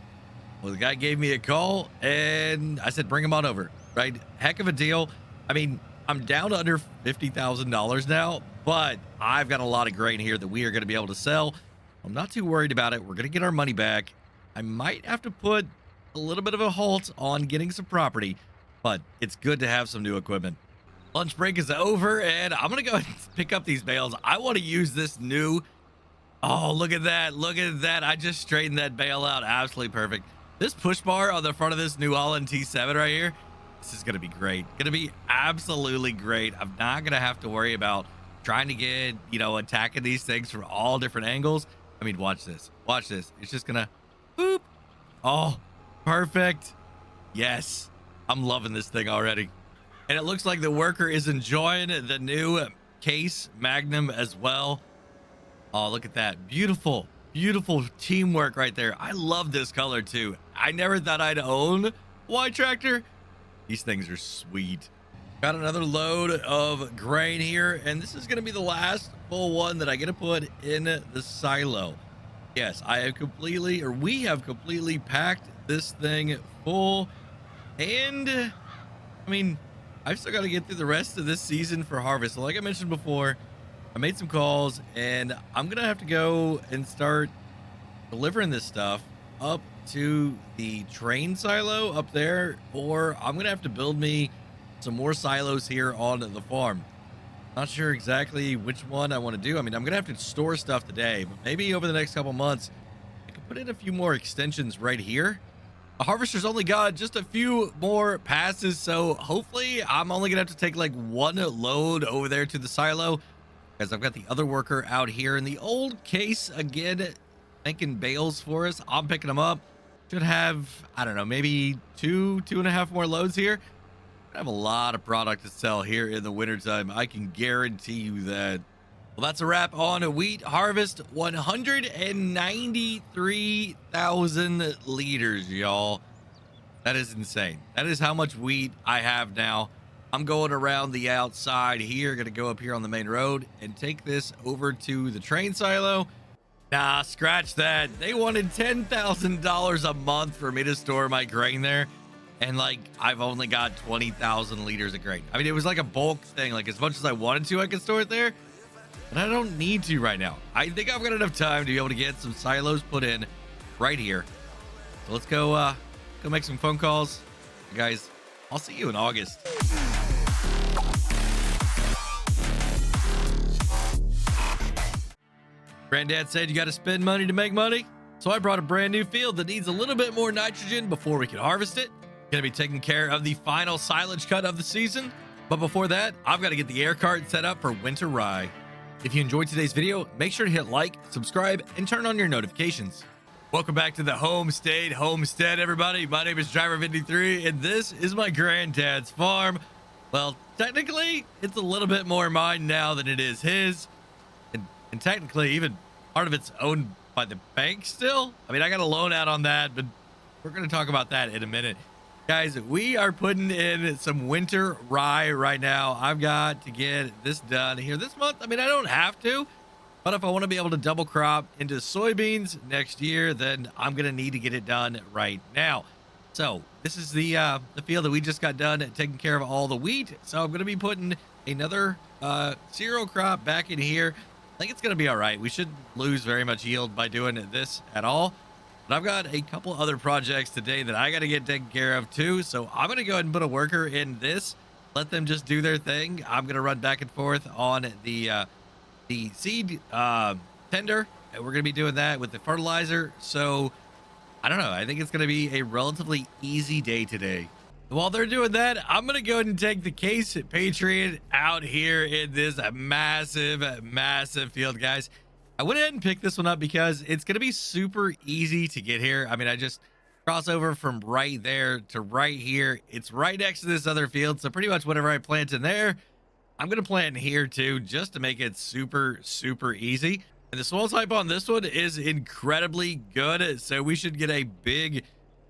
Well, the guy gave me a call, and I said, bring him on over, right? Heck of a deal. I mean, I'm down to under $50,000 now, but I've got a lot of grain here that we are going to be able to sell. I'm not too worried about it. We're going to get our money back. I might have to put a little bit of a halt on getting some property, but it's good to have some new equipment. Lunch break is over, and I'm gonna go ahead and pick up these bales. I want to use this new. Oh, look at that! Look at that! I just straightened that bale out. Absolutely perfect. This push bar on the front of this New Holland T7 right here. This is gonna be great. Gonna be absolutely great. I'm not gonna have to worry about trying to get, attacking these things from all different angles. I mean, watch this. Watch this. It's just gonna boop. Oh, perfect. Yes, I'm loving this thing already. And it looks like the worker is enjoying the new case Magnum as well. Oh, look at that. Beautiful, beautiful teamwork right there. I love this color too. I never thought I'd own Y Tractor. These things are sweet. Got another load of grain here, and this is going to be the last full one that I get to put in the silo. Yes, we have completely packed this thing full. And I mean, I've still got to get through the rest of this season for harvest. So like I mentioned before, I made some calls, and I'm gonna have to go and start delivering this stuff up to the train silo up there, or I'm gonna have to build me some more silos here on the farm. Not sure exactly which one I want to do. I mean, I'm gonna have to store stuff today, but maybe over the next couple months I can put in a few more extensions right here. The harvester's only got just a few more passes, so hopefully I'm only gonna have to take like one load over there to the silo, because I've got the other worker out here in the old case again making bales for us. I'm picking them up. Should have, I don't know, maybe two and a half more loads here. I have a lot of product to sell here in the wintertime. I can guarantee you that. Well, that's a wrap on a wheat harvest. 193,000 liters, y'all. That is insane. That is how much wheat I have now. I'm going around the outside here. Gonna go up here on the main road and take this over to the train silo. Nah, scratch that. They wanted $10,000 a month for me to store my grain there. And like, I've only got 20,000 liters of grain. I mean, it was like a bulk thing. Like, as much as I wanted to, I could store it there. But I don't need to right now. I think I've got enough time to be able to get some silos put in right here. So let's go make some phone calls. Guys, I'll see you in August. Granddad said you got to spend money to make money. So I brought a brand new field that needs a little bit more nitrogen before we can harvest it. Gonna be taking care of the final silage cut of the season. But before that, I've got to get the air cart set up for winter rye. If you enjoyed today's video, make sure to hit like, subscribe, and turn on your notifications. Welcome back to the homestead, everybody. My name is Driver53, and this is my granddad's farm. Well, technically, it's a little bit more mine now than it is his. And technically, even part of it's owned by the bank still. I mean, I got a loan out on that, but we're going to talk about that in a minute. Guys, we are putting in some winter rye right now. I've got to get this done here this month. I mean, I don't have to, but if I want to be able to double crop into soybeans next year, then I'm going to need to get it done right now. So this is the field that we just got done taking care of all the wheat. So I'm going to be putting another cereal crop back in here. I think it's going to be all right. We shouldn't lose very much yield by doing this at all. But I've got a couple other projects today that I got to get taken care of too. So I'm going to go ahead and put a worker in this. Let them just do their thing. I'm going to run back and forth on the seed tender. And we're going to be doing that with the fertilizer. So I don't know. I think it's going to be a relatively easy day today. While they're doing that, I'm going to go ahead and take the Case Patriot out here in this massive field, guys. I went ahead and picked this one up because it's going to be super easy to get here. I mean, I just cross over from right there to right here. It's right next to this other field. So pretty much whatever I plant in there, I'm going to plant in here too, just to make it super easy. And the soil type on this one is incredibly good. So we should get a big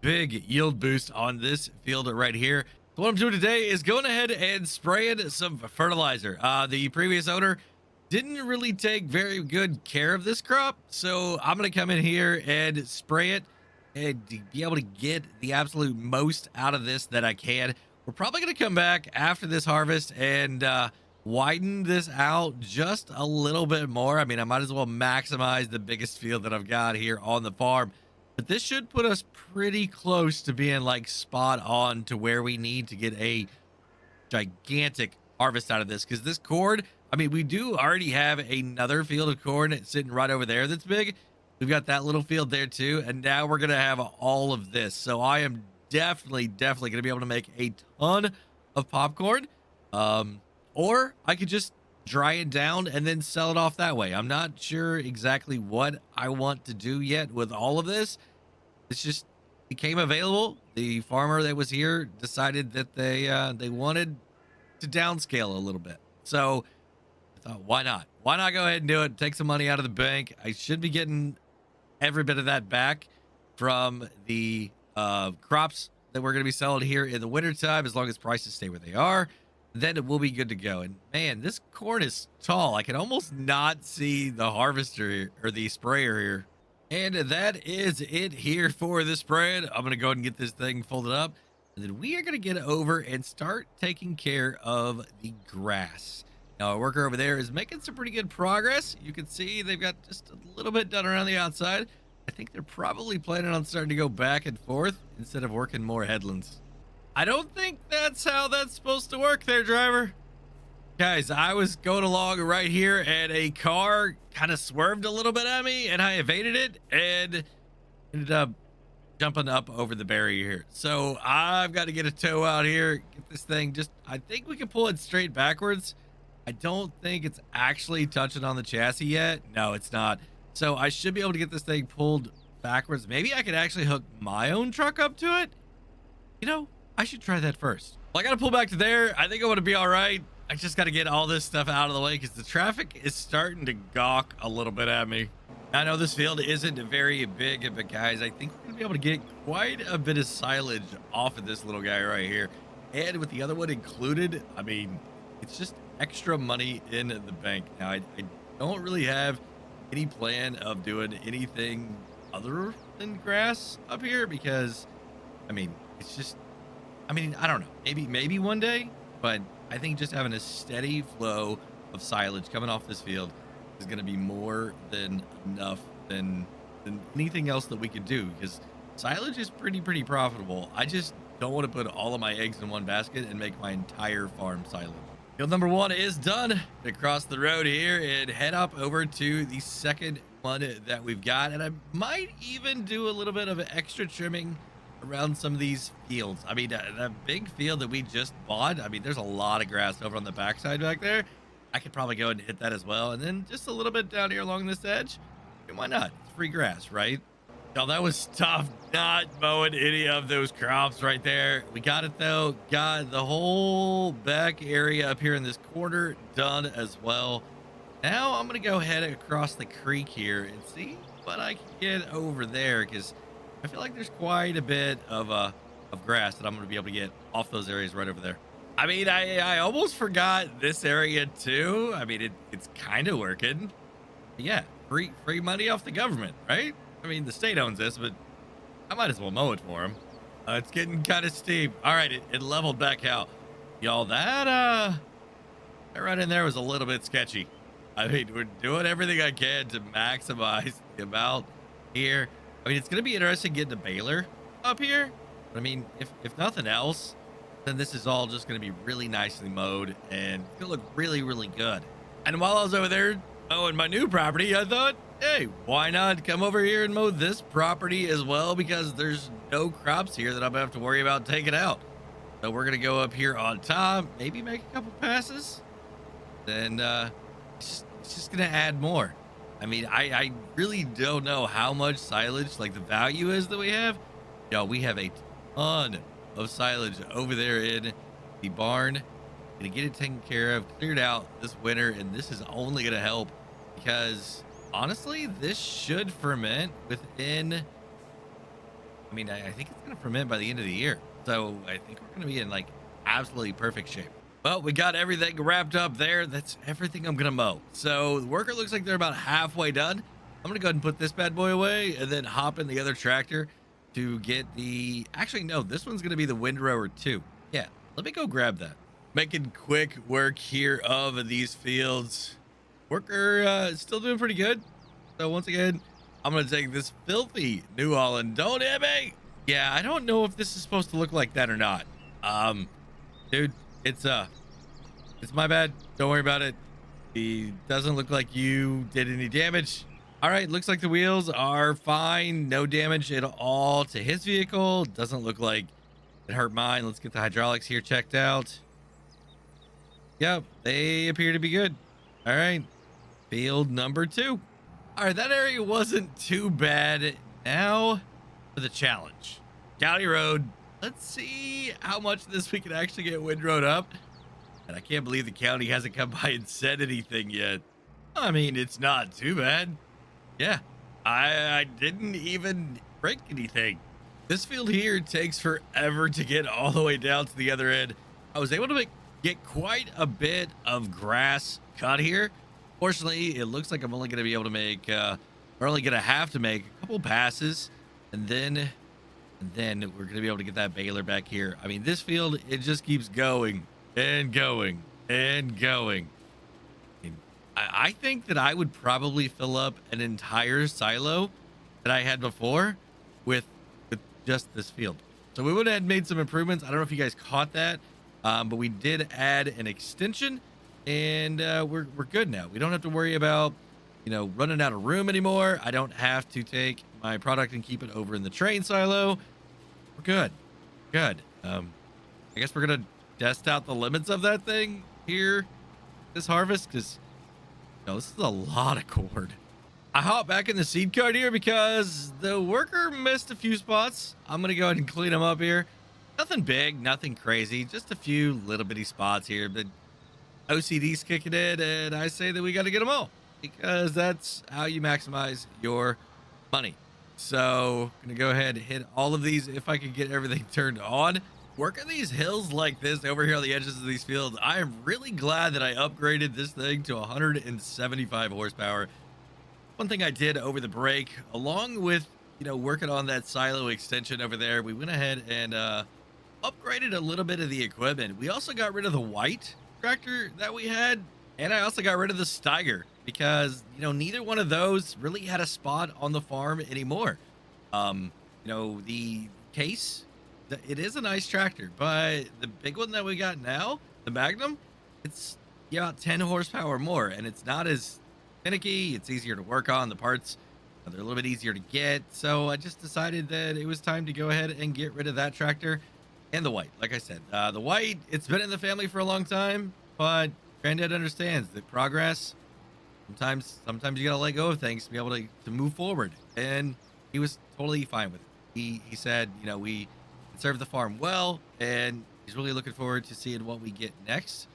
yield boost on this field right here. So what I'm doing today is going ahead and spraying some fertilizer. The previous owner didn't really take very good care of this crop, so I'm going to come in here and spray it and be able to get the absolute most out of this that I can. We're probably going to come back after this harvest and widen this out just a little bit more. I mean, I might as well maximize the biggest field that I've got here on the farm. But this should put us pretty close to being like spot on to where we need to get a gigantic harvest out of this, because this corn, I mean, we do already have another field of corn sitting right over there that's big. We've got that little field there too, and now we're gonna have all of this. So I am definitely gonna be able to make a ton of popcorn. Or I could just dry it down and then sell it off that way. I'm not sure exactly what I want to do yet with all of this. It's just became available. The farmer that was here decided that they wanted to downscale a little bit. So I thought, why not? Why not go ahead and do it? Take some money out of the bank. I should be getting every bit of that back from the crops that we're going to be selling here in the wintertime, as long as prices stay where they are. Then it will be good to go. And man, this corn is tall. I can almost not see the harvester or the sprayer here. And that is it here for the spread. I'm going to go ahead and get this thing folded up. And then we are going to get over and start taking care of the grass. Now, our worker over there is making some pretty good progress. You can see they've got just a little bit done around the outside. I think they're probably planning on starting to go back and forth instead of working more headlands. I don't think that's how that's supposed to work there, driver. Guys, I was going along right here and a car kind of swerved a little bit at me and I evaded it and ended up jumping up over the barrier here. So I've got to get a tow out here, get this thing I think we can pull it straight backwards. I don't think it's actually touching on the chassis yet. No, it's not. So I should be able to get this thing pulled backwards. Maybe I could actually hook my own truck up to it. You know, I should try that first. Well, I got to pull back to there. I think I want to be all right. I just got to get all this stuff out of the way because the traffic is starting to gawk a little bit at me. I know this field isn't very big, but guys, I think we're going to be able to get quite a bit of silage off of this little guy right here. And with the other one included, I mean, it's just extra money in the bank. Now, I don't really have any plan of doing anything other than grass up here because, I mean, it's just, I mean, I don't know, maybe one day, but I think just having a steady flow of silage coming off this field is going to be more than enough than anything else that we could do, because silage is pretty profitable. I just don't want to put all of my eggs in one basket and make my entire farm silage. Field number 1 is done. Across the road here and head up over to the second one that we've got, and I might even do a little bit of extra trimming around some of these fields. I mean, that big field that we just bought, I mean, there's a lot of grass over on the backside back there. I could probably go and hit that as well. And then just a little bit down here along this edge. And why not? It's free grass, right? Now, that was tough not mowing any of those crops right there. We got it, though. Got the whole back area up here in this corner done as well. Now, I'm going to go ahead across the creek here and see what I can get over there, because I feel like there's quite a bit of grass that I'm going to be able to get off those areas right over there. I mean, I almost forgot this area too. I mean, it's kind of working. Yeah, free money off the government, right? I mean, the state owns this, but I might as well mow it for them. It's getting kind of steep. All right, it leveled back out. Y'all, that right in there was a little bit sketchy. I mean, we're doing everything I can to maximize the amount here. I mean, it's going to be interesting getting a baler up here. But I mean, if nothing else, then this is all just going to be really nicely mowed and it's going to look really good. And while I was over there mowing my new property, I thought, hey, why not come over here and mow this property as well? Because there's no crops here that I'm going to have to worry about taking out. So we're going to go up here on top, maybe make a couple passes. Then it's just going to add more. I mean, I really don't know how much silage, like the value is that we have. Yo, we have a ton of silage over there in the barn. Gonna get it taken care of, cleared out this winter, and this is only gonna help because honestly, this should ferment within, I mean, I think it's gonna ferment by the end of the year. So I think we're gonna be in like absolutely perfect shape. Well, we got everything wrapped up there. That's everything I'm gonna mow. So the worker looks like they're about halfway done. I'm gonna go ahead and put this bad boy away and then hop in the other tractor to get the, actually no, this one's gonna be the windrower too. Yeah, let me go grab that. Making quick work here of these fields. Worker is still doing pretty good. So once again, I'm gonna take this filthy New Holland. Don't hit me. Yeah, I don't know if this is supposed to look like that or not. Dude, it's It's my bad. Don't worry about it. He doesn't look like you did any damage. All right, looks like the wheels are fine. No damage at all to his vehicle. Doesn't look like it hurt mine. Let's get the hydraulics here checked out. Yep, they appear to be good. All right, field number 2. All right, that area wasn't too bad. Now for the challenge. County Road. Let's see how much of this we can actually get windrowed up. And I can't believe the county hasn't come by and said anything yet. I mean, it's not too bad. Yeah, I didn't even break anything. This field here takes forever to get all the way down to the other end. I was able to get quite a bit of grass cut here. Fortunately, it looks like I'm only going to be able to make, we're only going to have to make a couple passes, and then we're going to be able to get that baler back here. I mean, this field, it just keeps going and going and going. I think that I would probably fill up an entire silo that I had before with just this field. So we would have made some improvements. I don't know if you guys caught that, but we did add an extension, and we're good now. We don't have to worry about, running out of room anymore. I don't have to take my product and keep it over in the train silo. We're good. I guess we're gonna test out the limits of that thing here this harvest, because this is a lot of cord. I hop back in the seed cart here because the worker missed a few spots. I'm gonna go ahead and clean them up here. Nothing big, nothing crazy, just a few little bitty spots here, but OCD's kicking in, and I say that we got to get them all, because that's how you maximize your money. So I'm gonna go ahead and hit all of these if I can get everything turned on. Working these hills like this over here on the edges of these fields, I am really glad that I upgraded this thing to 175 horsepower. One thing I did over the break, along with working on that silo extension over there, we went ahead and upgraded a little bit of the equipment. We also got rid of the white tractor that we had, and I also got rid of the Steiger, because neither one of those really had a spot on the farm anymore. The Case, it is a nice tractor, but the big one that we got now, the Magnum, it's 10 horsepower more, and it's not as finicky. It's easier to work on. The parts, they're a little bit easier to get. So I just decided that it was time to go ahead and get rid of that tractor and the white. Like I said, the white, it's been in the family for a long time, but Granddad understands that progress, sometimes you gotta let go of things to be able to move forward, and he was totally fine with it. He said, we serve the farm well, and he's really looking forward to seeing what we get next.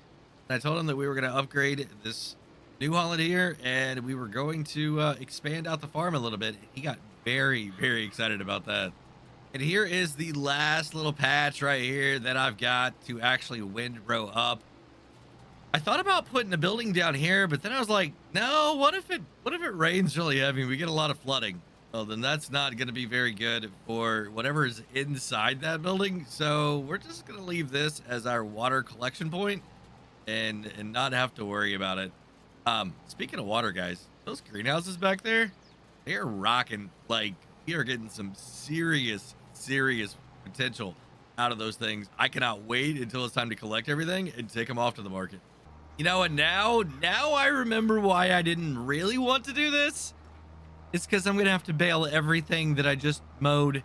And I told him that we were going to upgrade this New Holland here, and we were going to expand out the farm a little bit. He got very, very excited about that. And here is the last little patch right here that I've got to actually windrow up. I thought about putting a building down here, but then I was like, no, what if it rains really heavy and we get a lot of flooding? Well, then that's not going to be very good for whatever is inside that building. So we're just going to leave this as our water collection point and not have to worry about it. Speaking of water, guys, those greenhouses back there, they're rocking. Like, we are getting some serious potential out of those things. I cannot wait until it's time to collect everything and take them off to the market. And now I remember why I didn't really want to do this. It's because I'm going to have to bale everything that I just mowed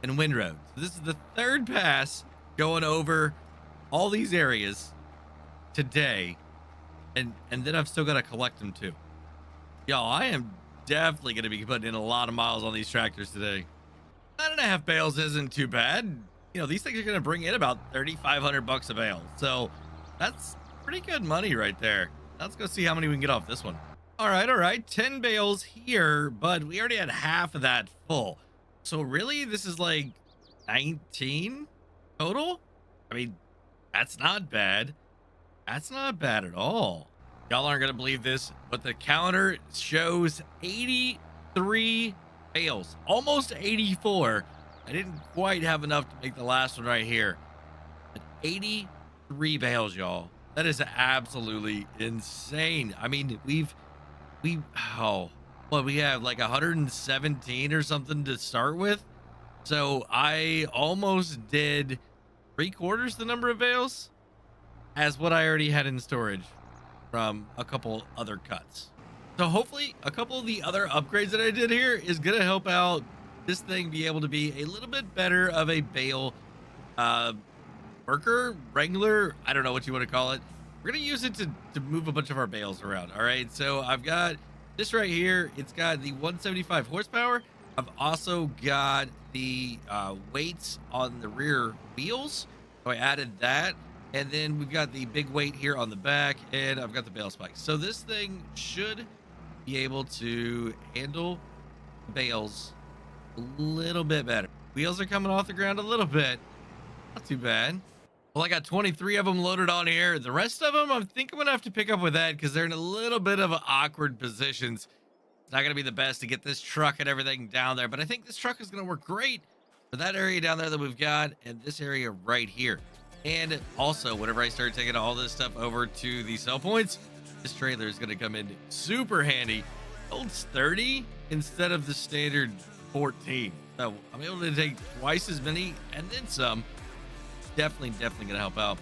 and windrowed. So this is the third pass going over all these areas today. And then I've still got to collect them too. Y'all, I am definitely going to be putting in a lot of miles on these tractors today. 9.5 bales isn't too bad. These things are going to bring in about 3,500 bucks a bale. So that's pretty good money right there. Let's go see how many we can get off this one. All right. 10 bales here, but we already had half of that full. So really, this is like 19 total? I mean, that's not bad. That's not bad at all. Y'all aren't going to believe this, but the counter shows 83 bales, almost 84. I didn't quite have enough to make the last one right here. But 83 bales, y'all. That is absolutely insane. I mean, we have like 117 or something to start with. So I almost did 3/4 the number of bales. as what I already had in storage from a couple other cuts. So hopefully a couple of the other upgrades that I did here is going to help out this thing be able to be a little bit better of a bale uh, worker, wrangler. I don't know what you want to call it. We're going to use it to move a bunch of our bales around. All right. So I've got this right here. It's got the 175 horsepower. I've also got the weights on the rear wheels. So I added that. And then we've got the big weight here on the back, and I've got the bale spikes. So this thing should be able to handle bales a little bit better. Wheels are coming off the ground a little bit. Not too bad. Well, I got 23 of them loaded on here. The rest of them, I think I'm going to have to pick up with that because they're in a little bit of awkward positions. It's not going to be the best to get this truck and everything down there, but I think this truck is going to work great for that area down there that we've got and this area right here. And also, whenever I start taking all this stuff over to the sell points, this trailer is going to come in super handy. Holds 30 instead of the standard 14. So I'm able to take twice as many and then some. Definitely going to help out.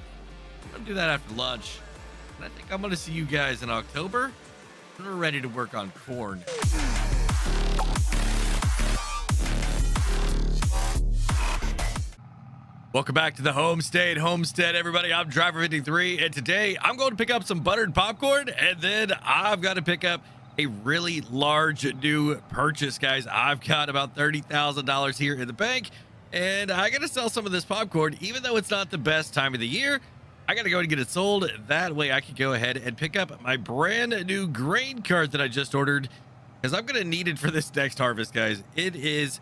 I'm going to do that after lunch. And I think I'm going to see you guys in October when we're ready to work on corn. Welcome back to the Homestead, everybody. I'm Driver 53, and today I'm going to pick up some buttered popcorn, and then I've got to pick up a really large new purchase, guys. I've got about $30,000 here in the bank, and I got to sell some of this popcorn, even though it's not the best time of the year. I got to go and get it sold. That way I can go ahead and pick up my brand new grain cart that I just ordered, because I'm going to need it for this next harvest, guys. It is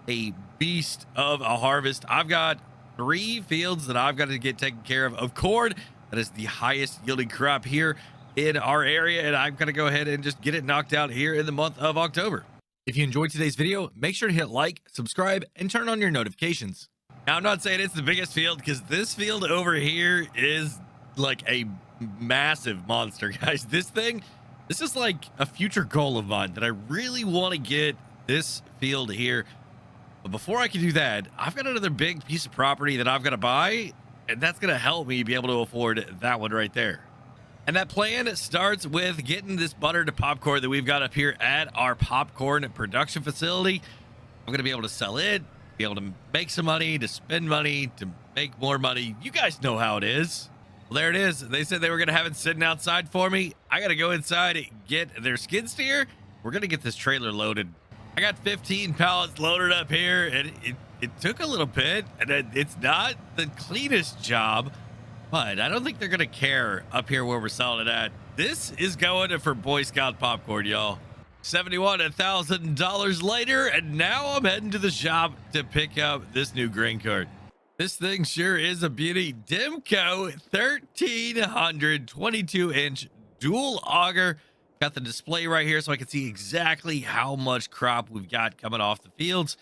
a beast of a harvest. I've got 3 fields that I've got to get taken care of corn. That is the highest yielding crop here in our area, and I'm going to go ahead and just get it knocked out here in the month of October. If you enjoyed today's video, make sure to hit like, subscribe, and turn on your notifications. Now, I'm not saying it's the biggest field, because this field over here is like a massive monster, guys. This is like a future goal of mine that I really want to get this field here. But before I can do that, I've got another big piece of property that I've got to buy, and that's going to help me be able to afford that one right there. And that plan starts with getting this buttered popcorn that we've got up here at our popcorn production facility. I'm going to be able to sell it, be able to make some money, to spend money, to make more money. You guys know how it is. Well, there it is. They said they were going to have it sitting outside for me. I got to go inside, get their skid steer. We're going to get this trailer loaded. I got 15 pallets loaded up here, and it took a little bit, and it's not the cleanest job, but I don't think they're going to care up here where we're selling it at. This is going for Boy Scout popcorn, y'all. $71,000 later, and now I'm heading to the shop to pick up this new grain cart. This thing sure is a beauty. Demco 1300 22-inch dual auger. Got the display right here so I can see exactly how much crop we've got coming off the fields.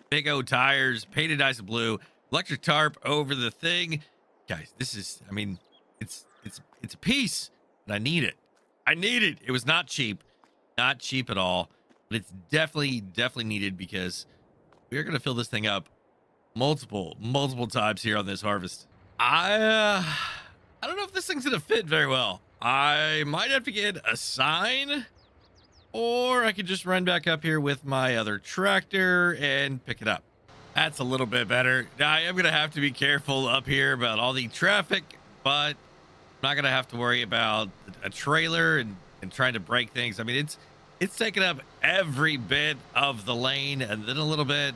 Big O tires, painted nice and blue, electric tarp over the thing. Guys, this is, I mean, it's a piece, and I need it. It was not cheap at all, but it's definitely needed because we're going to fill this thing up multiple times here on this harvest. I don't know if this thing's going to fit very well. I might have to get a sign, or I could just run back up here with my other tractor and pick it up. That's a little bit better. Now, I am going to have to be careful up here about all the traffic, but I'm not going to have to worry about a trailer and trying to break things. I mean, it's taking up every bit of the lane, and then a little bit.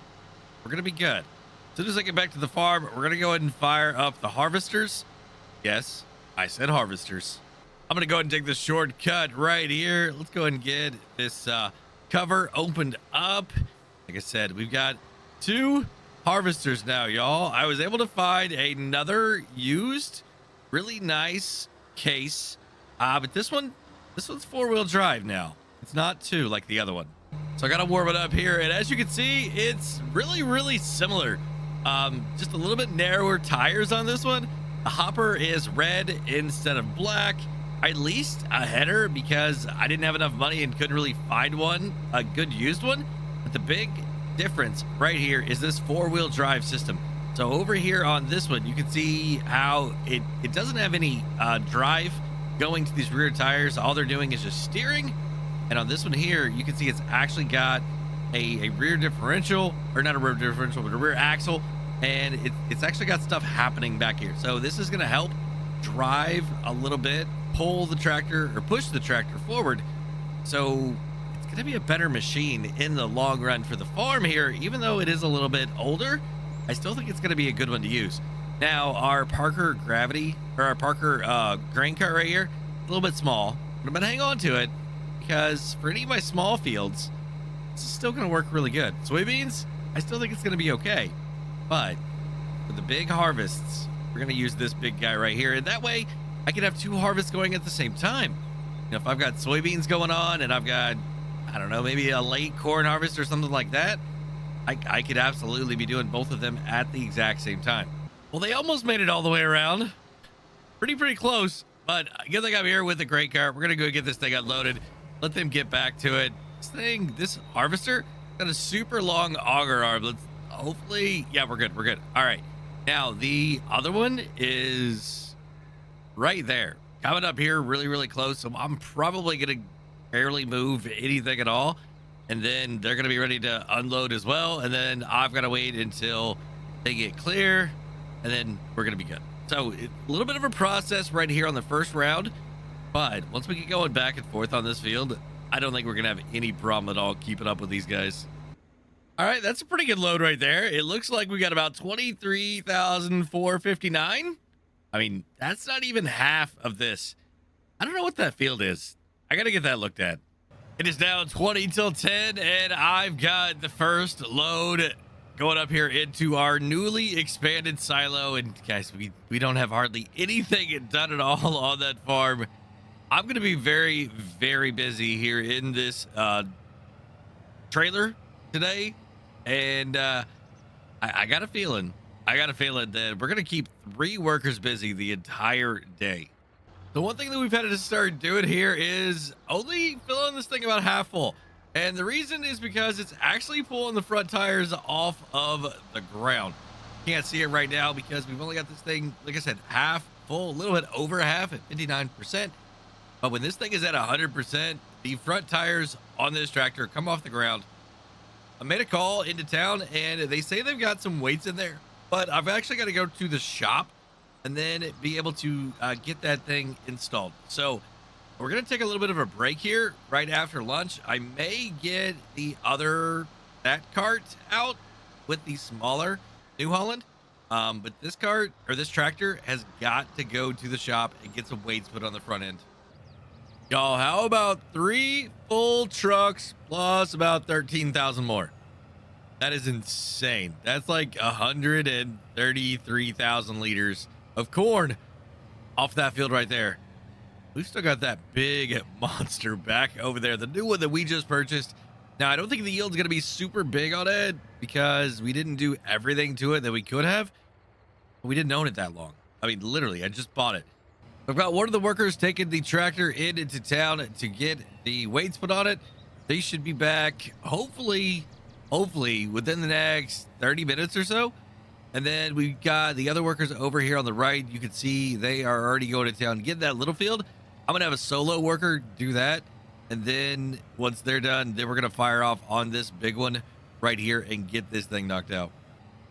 We're going to be good. As soon as I get back to the farm, we're going to go ahead and fire up the harvesters. Yes, I said harvesters. I'm going to go ahead and take this shortcut right here. Let's go ahead and get this cover opened up. Like I said, we've got 2 harvesters now, y'all. I was able to find another used, really nice case. But this one's 4-wheel drive now. It's not 2 like the other one. So I got to warm it up here. And as you can see, it's really similar. Just a little bit narrower tires on this one. The hopper is red instead of black. I leased a header because I didn't have enough money and couldn't really find one, a good used one. But the big difference right here is this 4-wheel drive system. So over here on this one, you can see how it doesn't have any drive going to these rear tires. All they're doing is just steering. And on this one here, you can see it's actually got a rear differential, or not a rear differential, but a rear axle. And it's actually got stuff happening back here. So this is going to help drive a little bit, pull the tractor or push the tractor forward. So it's going to be a better machine in the long run for the farm here, even though it is a little bit older. I still think it's going to be a good one to use. Now, our Parker Gravity, or our Parker grain cart right here, a little bit small, but I'm going to hang on to it because for any of my small fields, this is still going to work really good. Soybeans, I still think it's going to be okay. But for the big harvests, we're going to use this big guy right here. And that way, I can have two harvests going at the same time. You know, if I've got soybeans going on and I've got, I don't know, maybe a late corn harvest or something like that, I could absolutely be doing both of them at the exact same time. Well, they almost made it all the way around. Pretty close. But good thing I'm here with the grain cart. We're going to go get this thing unloaded. Let them get back to it. This harvester, got a super long auger arm. Let's hopefully, yeah, we're good. All right. Now, the other one is right there. Coming up here really close. So I'm probably going to barely move anything at all. And then they're going to be ready to unload as well. And then I've got to wait until they get clear. And then we're going to be good. So a little bit of a process right here on the first round. But once we get going back and forth on this field, I don't think we're going to have any problem at all keeping up with these guys. All right, that's a pretty good load right there. It looks like we got about 23,459. I mean, that's not even half of this. I don't know what that field is. I got to get that looked at. It is now 20 till 10, and I've got the first load going up here into our newly expanded silo. And guys, we don't have hardly anything done at all on that farm. I'm going to be very busy here in this trailer today. And I got a feeling that we're going to keep 3 workers busy the entire day. The one thing that we've had to start doing here is only filling this thing about half full. And the reason is because it's actually pulling the front tires off of the ground. Can't see it right now because we've only got this thing, like I said, half full, a little bit over half at 59%. But when this thing is at 100%, the front tires on this tractor come off the ground. I made a call into town and they say they've got some weights in there, but I've actually got to go to the shop and then be able to get that thing installed. So we're going to take a little bit of a break here right after lunch. I may get that cart out with the smaller New Holland. But this cart or this tractor has got to go to the shop and get some weights put on the front end. Y'all, how about 3 full trucks plus about 13,000 more? That is insane. That's like 133,000 liters of corn off that field right there. We've still got that big monster back over there, the new one that we just purchased. Now, I don't think the yield's going to be super big on it because we didn't do everything to it that we could have. But we didn't own it that long. I mean, literally, I just bought it. I've got one of the workers taking the tractor into town to get the weights put on it. They should be back, hopefully within the next 30 minutes or so. And then we've got the other workers over here on the right. You can see they are already going to town, get that little field. I'm going to have a solo worker do that. And then once they're done, then we're going to fire off on this big one right here and get this thing knocked out.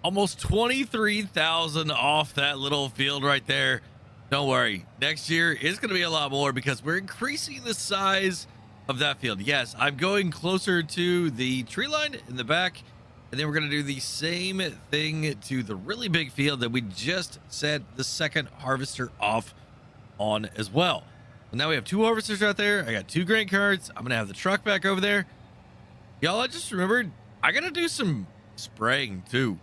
Almost 23,000 off that little field right there. Don't worry. Next year is going to be a lot more because we're increasing the size of that field. Yes, I'm going closer to the tree line in the back. And then we're going to do the same thing to the really big field that we just set the second harvester off on as well. So now we have 2 harvesters out there. I got 2 grain carts. I'm going to have the truck back over there. Y'all, I just remembered I got to do some spraying too.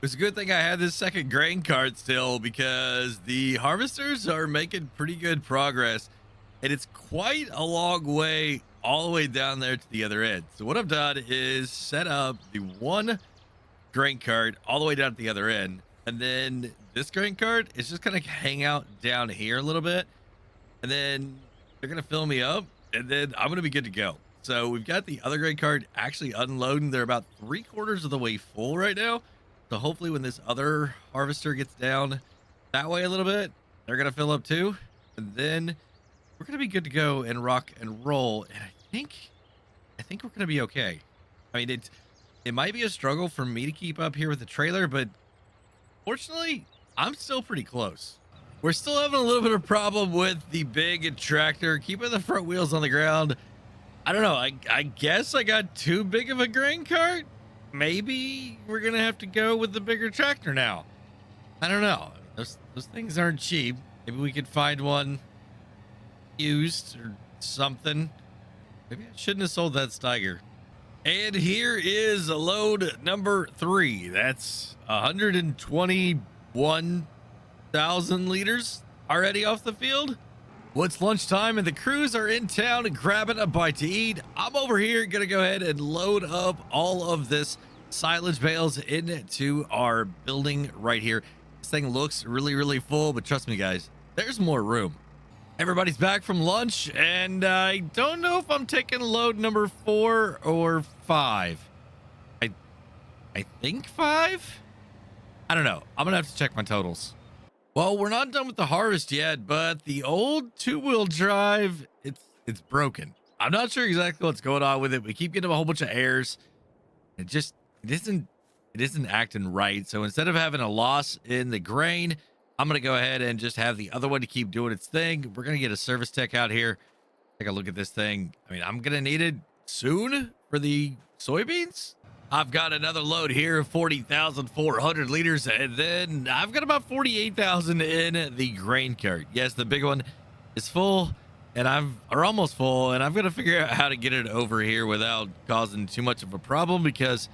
It's a good thing I had this second grain cart still because the harvesters are making pretty good progress. And it's quite a long way all the way down there to the other end. So what I've done is set up the one grain cart all the way down to the other end. And then this grain cart is just going to hang out down here a little bit. And then they're going to fill me up and then I'm going to be good to go. So we've got the other grain cart actually unloading. They're about 3/4 of the way full right now. So So hopefully when this other harvester gets down that way a little bit, they're going to fill up too. And then we're going to be good to go and rock and roll. And I think we're going to be okay. I mean, it might be a struggle for me to keep up here with the trailer, but fortunately, I'm still pretty close. We're still having a little bit of problem with the big tractor keeping the front wheels on the ground. I don't know. I guess I got too big of a grain cart. Maybe we're going to have to go with the bigger tractor now. I don't know. Those things aren't cheap. Maybe we could find one used or something. Maybe I shouldn't have sold that Steiger. And here is load number 3. That's 121,000 liters already off the field. Well, it's lunchtime and the crews are in town grabbing a bite to eat. I'm over here gonna go ahead and load up all of this silage bales into our building right here. This thing looks really full, but trust me guys, there's more room. Everybody's back from lunch and I don't know if I'm taking load number 4 or 5. I think 5. I don't know. I'm gonna have to check my totals. Well, we're not done with the harvest yet, but the old 2-wheel drive, it's broken. I'm not sure exactly what's going on with it. We keep getting a whole bunch of errors. It isn't acting right. So instead of having a loss in the grain, I'm going to go ahead and just have the other one to keep doing its thing. We're going to get a service tech out here. Take a look at this thing. I mean, I'm going to need it soon for the soybeans. I've got another load here of 40,400 liters, and then I've got about 48,000 in the grain cart. Yes, the big one is full, and almost full, and I've got to figure out how to get it over here without causing too much of a problem because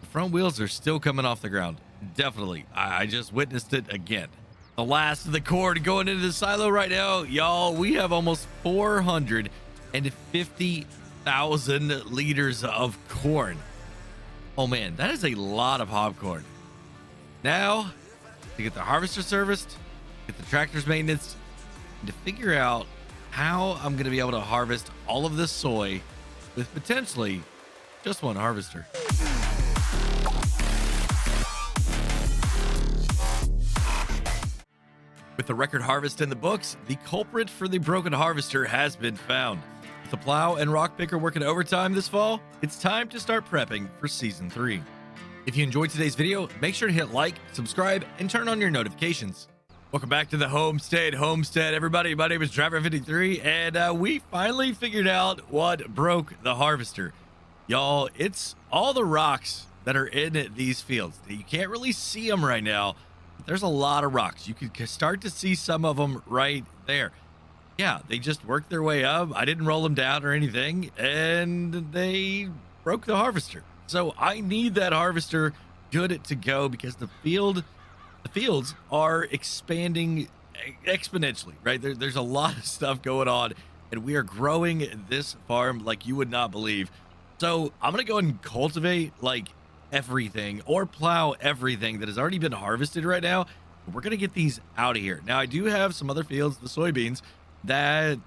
the front wheels are still coming off the ground. Definitely. I just witnessed it again. The last of the corn going into the silo right now, y'all. We have almost 450,000 liters of corn. Oh man, that is a lot of hobcorn. Now, to get the harvester serviced, get the tractor's maintenance, and to figure out how I'm going to be able to harvest all of this soy with potentially just one harvester. With the record harvest in the books, the culprit for the broken harvester has been found. With the plow and rock picker working overtime this fall, it's time to start prepping for season 3. If you enjoyed today's video, make sure to hit like, subscribe, and turn on your notifications. Welcome back to the homestead, everybody. My name is Driver53, and we finally figured out what broke the harvester. Y'all, it's all the rocks that are in these fields. You can't really see them right now. There's a lot of rocks. You can start to see some of them right there. Yeah, they just worked their way up. I didn't roll them down or anything, and they broke the harvester. So I need that harvester good to go because the fields are expanding exponentially, right? There's a lot of stuff going on, and we are growing this farm like you would not believe. So I'm gonna go and cultivate like everything or plow everything that has already been harvested right now. We're gonna get these out of here. Now I do have some other fields, the soybeans, that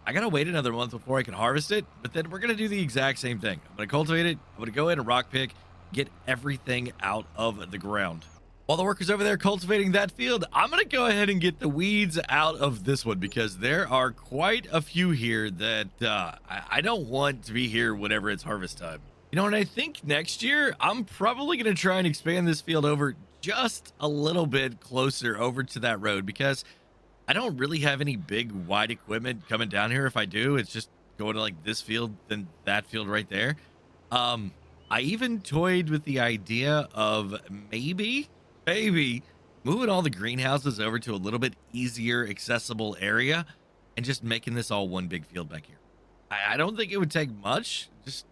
I gotta wait another month before I can harvest it, but then we're gonna do the exact same thing. I'm gonna cultivate it. I'm gonna go in and rock pick, get everything out of the ground. While the workers over there cultivating that field, I'm gonna go ahead and get the weeds out of this one because there are quite a few here that I don't want to be here whenever it's harvest time. You know, and I think next year I'm probably gonna try and expand this field over just a little bit closer over to that road because I don't really have any big wide equipment coming down here. If I do, it's just going to like this field, then that field right there. I even toyed with the idea of maybe moving all the greenhouses over to a little bit easier accessible area and just making this all one big field back here. I don't think it would take much. Just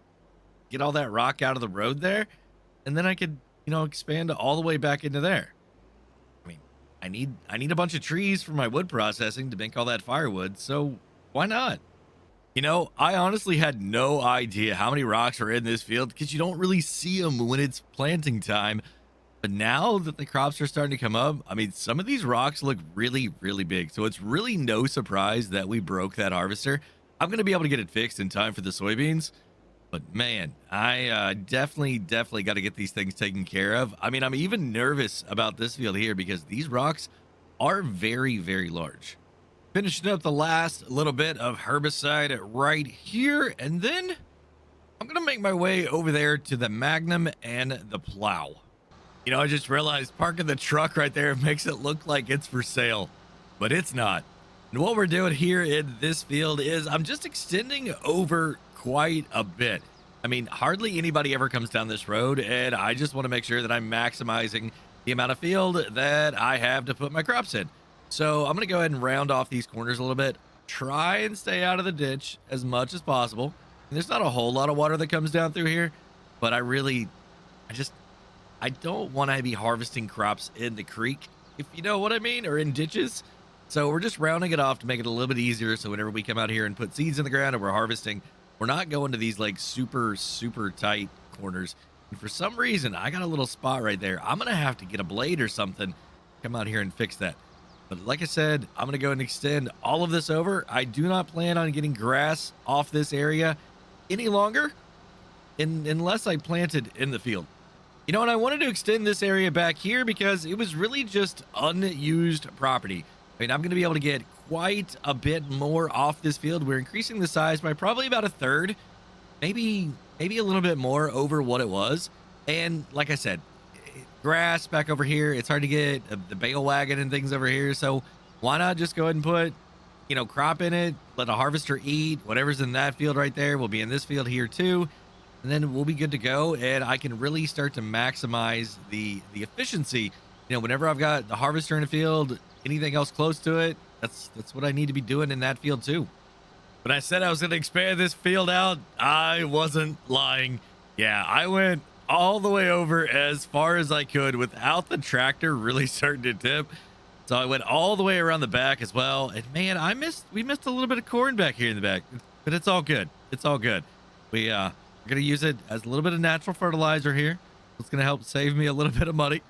get all that rock out of the road there, and then I could, you know, expand all the way back into there. I need a bunch of trees for my wood processing to make all that firewood, so why not? You know, I honestly had no idea how many rocks are in this field because you don't really see them when it's planting time. But now that the crops are starting to come up, I mean, some of these rocks look really big. So it's really no surprise that we broke that harvester. I'm going to be able to get it fixed in time for the soybeans. But man, I definitely got to get these things taken care of. I mean, I'm even nervous about this field here because these rocks are very large. Finishing up the last little bit of herbicide right here, and then I'm gonna make my way over there to the Magnum and the plow. I just realized parking the truck right there makes it look like it's for sale, but it's not. And what we're doing here in this field is I'm just extending over quite a bit. I mean, hardly anybody ever comes down this road, and I just want to make sure that I'm maximizing the amount of field that I have to put my crops in. So I'm going to go ahead and round off these corners a little bit, try and stay out of the ditch as much as possible. And there's not a whole lot of water that comes down through here, but I don't want to be harvesting crops in the creek, if you know what I mean, or in ditches. So we're just rounding it off to make it a little bit easier. So whenever we come out here and put seeds in the ground and we're harvesting, we're not going to these like super tight corners. And for some reason, I got a little spot right there. I'm going to have to get a blade or something, come out here and fix that. But like I said, I'm going to go and extend all of this over. I do not plan on getting grass off this area any longer unless I plant it in the field. And I wanted to extend this area back here because it was really just unused property. I mean, I'm going to be able to get quite a bit more off this field. We're increasing the size by probably about a third, maybe a little bit more over what it was. And like I said, grass back over here. It's hard to get the bale wagon and things over here. So why not just go ahead and put, crop in it, let a harvester eat whatever's in that field right there. Will be in this field here too. And then we'll be good to go. And I can really start to maximize the efficiency. Whenever I've got the harvester in the field, anything else close to it, that's what I need to be doing in that field too. When I said I was going to expand this field out, I wasn't lying. Yeah, I went all the way over as far as I could without the tractor really starting to tip. So I went all the way around the back as well. And man, we missed a little bit of corn back here in the back, but it's all good. It's all good. We're going to use it as a little bit of natural fertilizer here. It's going to help save me a little bit of money.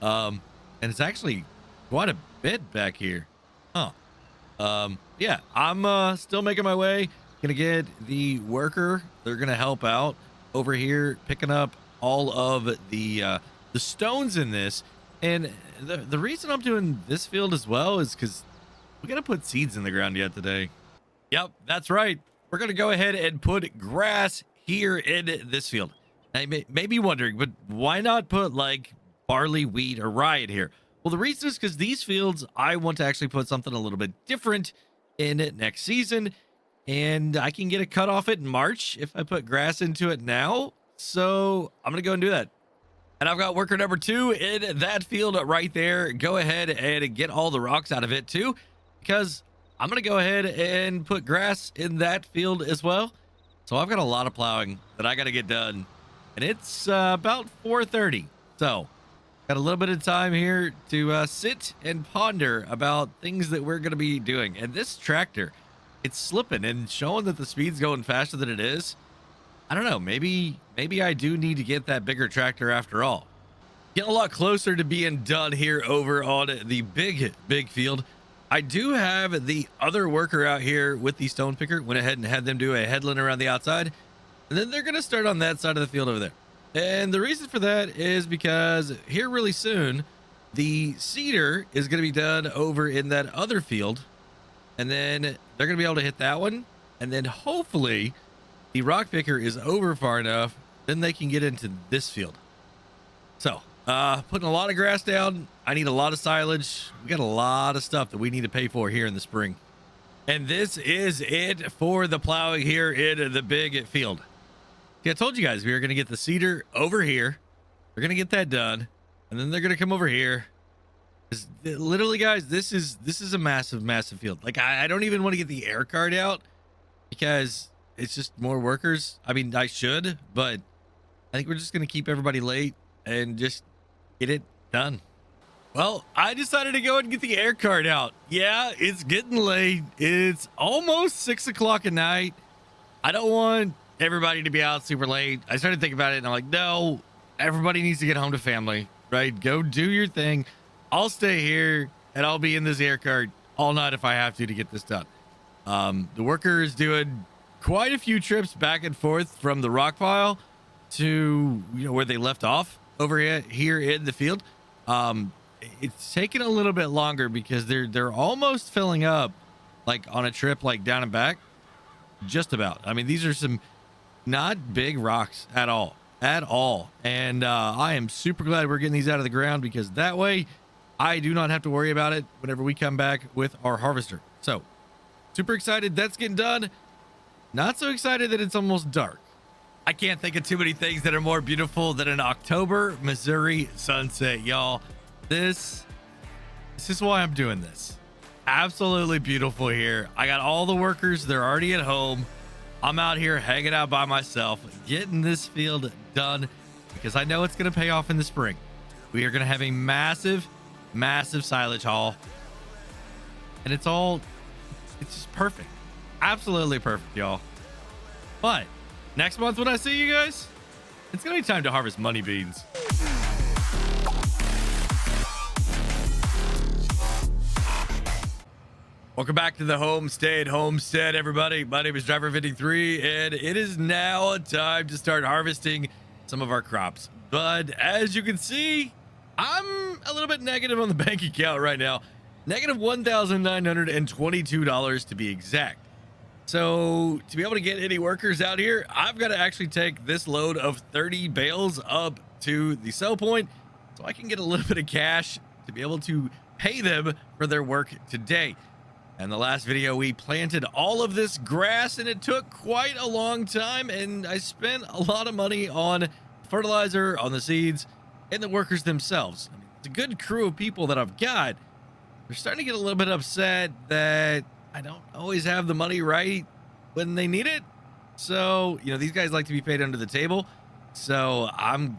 And it's actually quite a bit back here. Yeah, I'm still making my way. Gonna get the worker. They're gonna help out over here, picking up all of the stones in this. And the reason I'm doing this field as well is because we gotta put seeds in the ground yet today. Yep, that's right. We're gonna go ahead and put grass here in this field. Now, you may be wondering, but why not put like barley, wheat, or rye in here? Well, the reason is because these fields, I want to actually put something a little bit different in it next season, and I can get a cut off it in March if I put grass into it now. So I'm going to go and do that. And I've got worker number 2 in that field right there. Go ahead and get all the rocks out of it too, because I'm going to go ahead and put grass in that field as well. So I've got a lot of plowing that I got to get done, and it's about 4:30. So got a little bit of time here to sit and ponder about things that we're going to be doing. And this tractor, it's slipping and showing that the speed's going faster than it is. I don't know. Maybe I do need to get that bigger tractor after all. Getting a lot closer to being done here over on the big field. I do have the other worker out here with the stone picker. Went ahead and had them do a headland around the outside. And then they're going to start on that side of the field over there. And the reason for that is because here really soon, the cedar is going to be done over in that other field. And then they're going to be able to hit that one. And then hopefully the rock picker is over far enough, then they can get into this field. So, putting a lot of grass down. I need a lot of silage. We got a lot of stuff that we need to pay for here in the spring. And this is it for the plowing here in the big field. Yeah, I told you guys we were going to get the cedar over here. We're going to get that done. And then they're going to come over here. Literally, guys, this is a massive field. Like, I don't even want to get the air cart out because it's just more workers. I mean, I should, but I think we're just going to keep everybody late and just get it done. Well, I decided to go and get the air cart out. Yeah, it's getting late. It's almost 6 o'clock at night. I don't want everybody to be out super late. I started thinking about it and I'm like, no, everybody needs to get home to family, right? Go do your thing. I'll stay here and I'll be in this air cart all night if I have to get this done. The worker is doing quite a few trips back and forth from the rock pile to where they left off over here in the field. It's taken a little bit longer because they're almost filling up, like on a trip like down and back. Just about. I mean, these are some not big rocks at all, and I am super glad we're getting these out of the ground, because that way I do not have to worry about it whenever we come back with our harvester. So super excited that's getting done. Not so excited that it's almost dark. I can't think of too many things that are more beautiful than an October Missouri sunset, y'all. This is why I'm doing this. Absolutely beautiful here. I got all the workers, they're already at home. I'm out here hanging out by myself, getting this field done, because I know it's going to pay off in the spring. We are going to have a massive silage haul, and it's just perfect. Absolutely perfect, y'all. But next month when I see you guys, it's going to be time to harvest money beans. Welcome back to the homestead, everybody. My name is Driver53, and it is now time to start harvesting some of our crops. But as you can see, I'm a little bit negative on the bank account right now. Negative $1,922 to be exact. So to be able to get any workers out here, I've got to actually take this load of 30 bales up to the sell point so I can get a little bit of cash to be able to pay them for their work today. In the last video, we planted all of this grass, and it took quite a long time, and I spent a lot of money on fertilizer, on the seeds, and the workers themselves. I mean, it's a good crew of people that I've got. They're starting to get a little bit upset that I don't always have the money right when they need it. So, these guys like to be paid under the table. So I've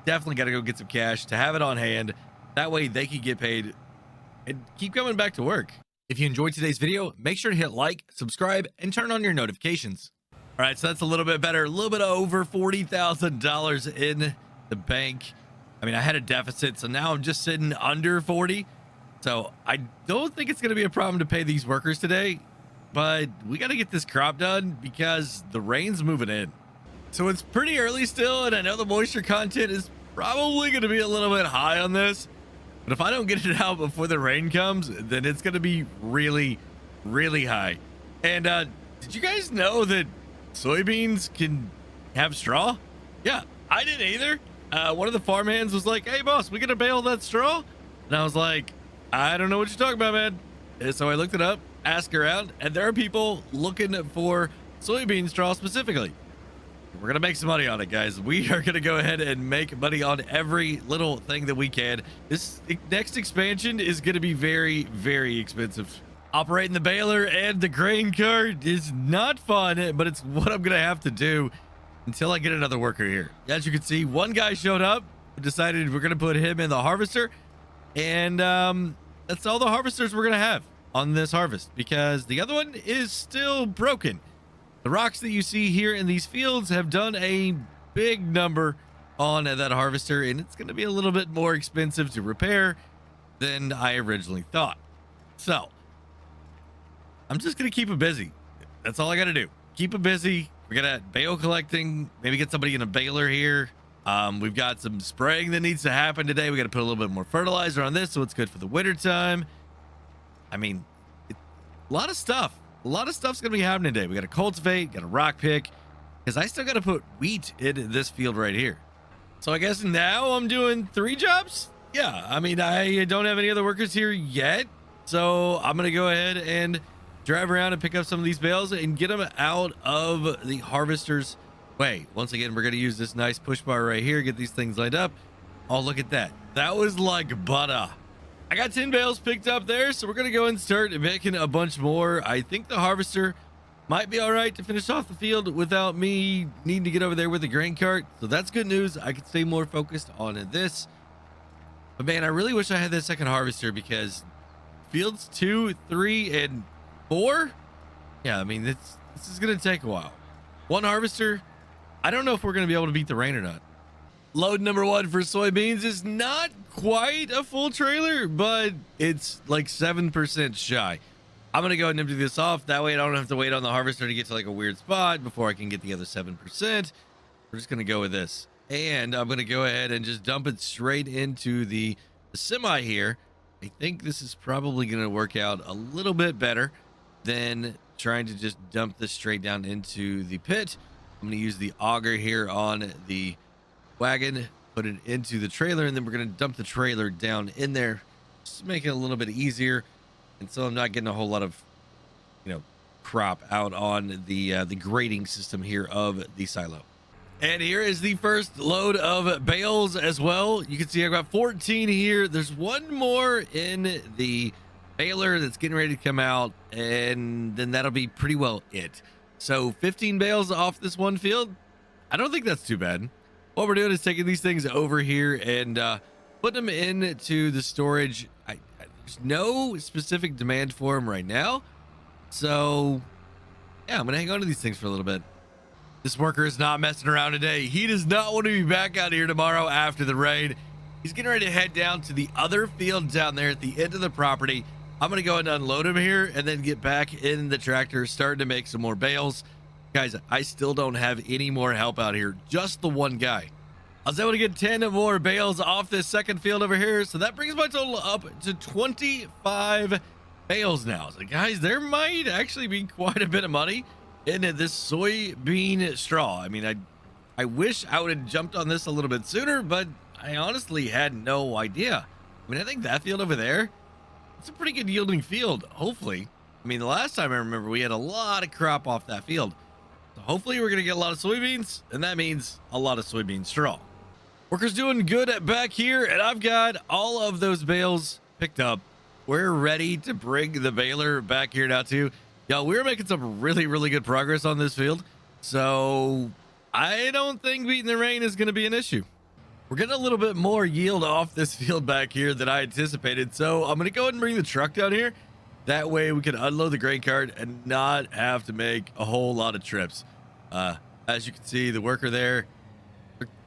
definitely got to go get some cash to have it on hand. That way they can get paid and keep coming back to work. If you enjoyed today's video, make sure to hit like, subscribe, and turn on your notifications. All right, so that's a little bit better, a little bit over $40,000 in the bank. I mean, I had a deficit, so now I'm just sitting under 40. So I don't think it's going to be a problem to pay these workers today, but we got to get this crop done because the rain's moving in. So it's pretty early still, and I know the moisture content is probably going to be a little bit high on this. But if I don't get it out before the rain comes, then it's going to be really high. And did you guys know that soybeans can have straw? Yeah, I didn't either. One of the farmhands was like, "Hey, boss, we gonna bale that straw?" And I was like, "I don't know what you're talking about, man." And so I looked it up, asked around, and there are people looking for soybean straw specifically. We're gonna make some money on it, guys. We are gonna go ahead and make money on every little thing that we can. This next expansion is gonna be very expensive. Operating the baler and the grain cart is not fun, but it's what I'm gonna have to do until I get another worker here. As you can see, one guy showed up, decided we're gonna put him in the harvester, and that's all the harvesters we're gonna have on this harvest, because the other one is still broken. The rocks that you see here in these fields have done a big number on that harvester, and it's going to be a little bit more expensive to repair than I originally thought. So I'm just going to keep it busy. That's all I got to do. Keep it busy. We're going to bale collecting, maybe get somebody in a baler here. We've got some spraying that needs to happen today. We got to put a little bit more fertilizer on this so it's good for the winter time. I mean, a lot of stuff. A lot of stuff's gonna be happening today. We got to cultivate, got to rock pick, because I still got to put wheat in this field right here. So I guess now I'm doing 3 jobs. Yeah, I mean, I don't have any other workers here yet, so I'm gonna go ahead and drive around and pick up some of these bales and get them out of the harvester's way. Once again, we're gonna use this nice push bar right here, get these things lined up. Oh, look at that. That was like butter. I got 10 bales picked up there, so we're going to go and start making a bunch more. I think the harvester might be all right to finish off the field without me needing to get over there with the grain cart. So that's good news. I can stay more focused on this. But man, I really wish I had that second harvester, because fields 2, 3, and 4. Yeah, I mean, this is going to take a while. One harvester. I don't know if we're going to be able to beat the rain or not. Load number 1 for soybeans is not quite a full trailer, but it's like 7% shy. I'm gonna go ahead and empty this off. That way I don't have to wait on the harvester to get to like a weird spot before I can get the other 7%. We're just gonna go with this. And I'm gonna go ahead and just dump it straight into the semi here. I think this is probably gonna work out a little bit better than trying to just dump this straight down into the pit. I'm gonna use the auger here on the wagon, put it into the trailer, and then we're gonna dump the trailer down in there just to make it a little bit easier. And so I'm not getting a whole lot of, crop out on the grading system here of the silo. And here is the first load of bales as well. You can see I've got 14 here. There's one more in the baler that's getting ready to come out, and then that'll be pretty well it. So 15 bales off this one field. I don't think that's too bad. What we're doing is taking these things over here and putting them into the storage. There's no specific demand for them right now. So, yeah, I'm going to hang on to these things for a little bit. This worker is not messing around today. He does not want to be back out here tomorrow after the raid. He's getting ready to head down to the other field down there at the end of the property. I'm going to go ahead and unload him here and then get back in the tractor, starting to make some more bales. Guys, I still don't have any more help out here. Just the one guy. I was able to get 10 more bales off this second field over here. So that brings my total up to 25 bales now. So guys, there might actually be quite a bit of money in this soybean straw. I mean, I wish I would have jumped on this a little bit sooner, but I honestly had no idea. I mean, I think that field over there, it's a pretty good yielding field, hopefully. I mean, the last time I remember, we had a lot of crop off that field. So hopefully we're going to get a lot of soybeans, and that means a lot of soybean straw. Workers doing good back here, and I've got all of those bales picked up. We're ready to bring the baler back here now too. Y'all, we're making some really, really good progress on this field. So I don't think beating the rain is going to be an issue. We're getting a little bit more yield off this field back here than I anticipated. So I'm going to go ahead and bring the truck down here. That way we can unload the grain cart and not have to make a whole lot of trips. As you can see, the worker there,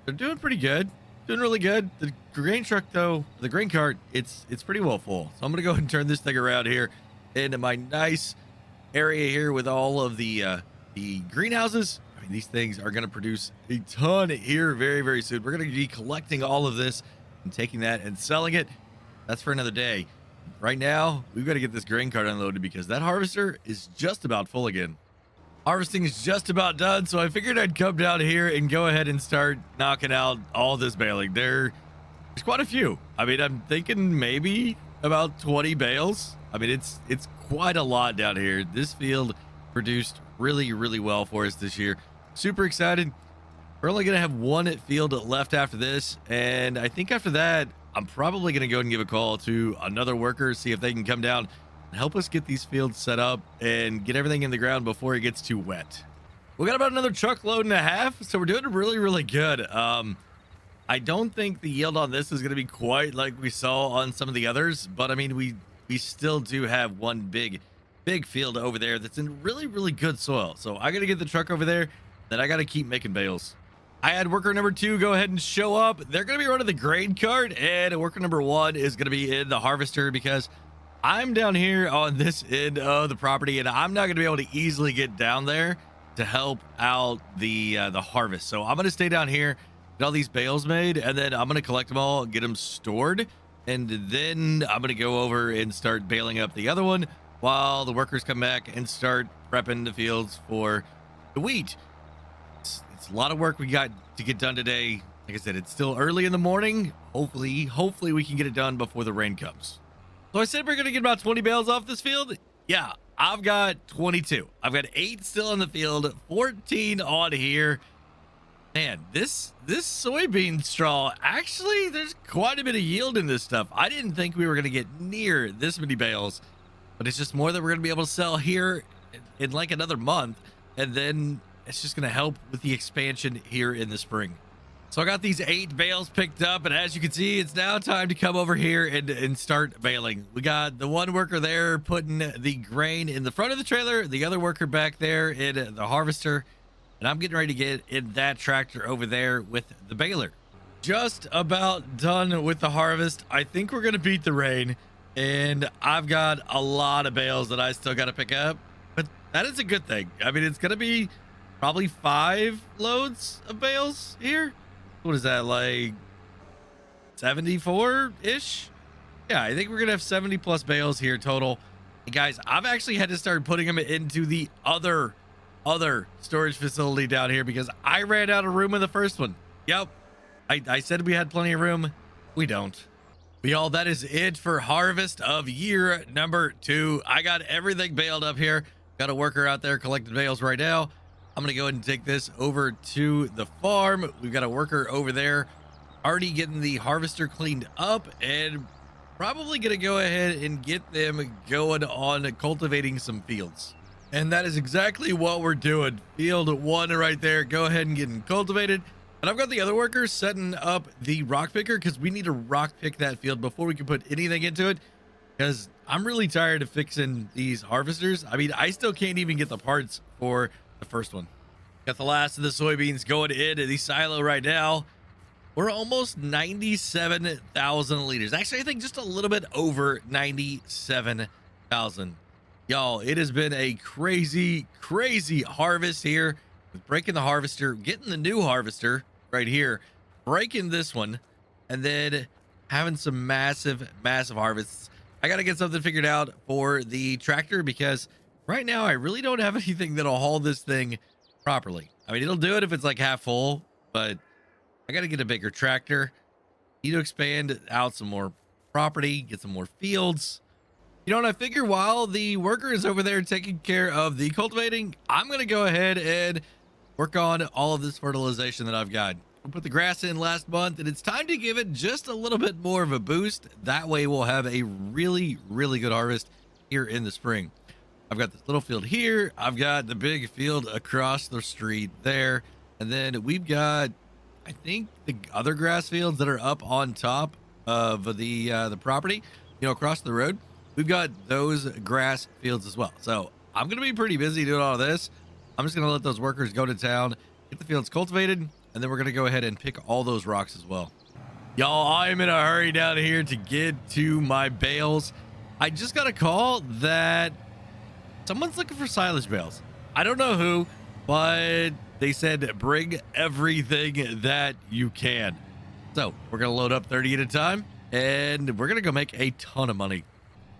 they're doing pretty good. Doing really good. The grain truck though, the grain cart, it's pretty well full. So I'm going to go ahead and turn this thing around here into my nice area here with all of the greenhouses. I mean, these things are going to produce a ton here very, very soon. We're going to be collecting all of this and taking that and selling it. That's for another day. Right now, we've got to get this grain cart unloaded because that harvester is just about full again. Harvesting is just about done, so I figured I'd come down here and go ahead and start knocking out all this baling. There's quite a few. I mean, I'm thinking maybe about 20 bales. I mean, it's quite a lot down here. This field produced really, really well for us this year. Super excited. We're only going to have one field left after this, and I think after that, I'm probably going to go and give a call to another worker, see if they can come down and help us get these fields set up and get everything in the ground before it gets too wet. We got about another truckload and a half, so we're doing really, really good. I don't think the yield on this is going to be quite like we saw on some of the others, but I mean, we still do have one big field over there that's in really, really good soil. So I got to get the truck over there, then I got to keep making bales. I had worker number 2 go ahead and show up. They're going to be running the grain cart, and worker number 1 is going to be in the harvester because I'm down here on this end of the property, and I'm not going to be able to easily get down there to help out the harvest. So I'm going to stay down here, get all these bales made, and then I'm going to collect them all, get them stored, and then I'm going to go over and start baling up the other one while the workers come back and start prepping the fields for the wheat. It's a lot of work we got to get done today. Like I said, it's still early in the morning. Hopefully we can get it done before the rain comes. So I said we're going to get about 20 bales off this field. Yeah, I've got 22. I've got 8 still in the field, 14 on here. Man, this soybean straw, actually, there's quite a bit of yield in this stuff. I didn't think we were going to get near this many bales, but it's just more that we're going to be able to sell here in like another month. And then it's just going to help with the expansion here in the spring. So I got these 8 bales picked up, and as you can see, it's now time to come over here and start baling. We got the one worker there putting the grain in the front of the trailer, the other worker back there in the harvester, and I'm getting ready to get in that tractor over there with the baler. Just about done with the harvest. I think we're going to beat the rain. and I've got a lot of bales that I still got to pick up, but that is a good thing. I mean, it's going to be probably 5 loads of bales here. What is that, like 74 ish? Yeah, I think we're going to have 70 plus bales here total. And guys, I've actually had to start putting them into the other storage facility down here because I ran out of room in the first one. Yep. I said we had plenty of room. We don't. But y'all, that is it for harvest of year number 2. I got everything baled up here. Got a worker out there collecting bales right now. I'm gonna go ahead and take this over to the farm. We've got a worker over there already getting the harvester cleaned up, and probably gonna go ahead and get them going on cultivating some fields. And that is exactly what we're doing. Field 1 right there. Go ahead and getting cultivated. And I've got the other workers setting up the rock picker because we need to rock pick that field before we can put anything into it. Because I'm really tired of fixing these harvesters. I mean, I still can't even get the parts for the first one. Got the last of the soybeans going into the silo right now. We're almost 97,000 liters. Actually, I think just a little bit over 97,000. Y'all, it has been a crazy harvest here with breaking the harvester, getting the new harvester right here, breaking this one, and then having some massive harvests. I got to get something figured out for the tractor because right now I really don't have anything that'll haul this thing properly. I mean, it'll do it if it's like half full, but I got to get a bigger tractor. Need to expand out some more property, get some more fields. You know what? I figure while the worker is over there taking care of the cultivating, I'm going to go ahead and work on all of this fertilization that I've got. We put the grass in last month, and it's time to give it just a little bit more of a boost. That way we'll have a really good harvest here in the spring. I've got this little field here. I've got the big field across the street there. And then we've got, I think, the other grass fields that are up on top of the property, you know, across the road. We've got those grass fields as well. So I'm going to be pretty busy doing all of this. I'm just going to let those workers go to town, get the fields cultivated, and then we're going to go ahead and pick all those rocks as well. Y'all, I'm in a hurry down here to get to my bales. I just got a call that someone's looking for silage bales. I don't know who, but they said bring everything that you can. So we're going to load up 30 at a time, and we're going to go make a ton of money.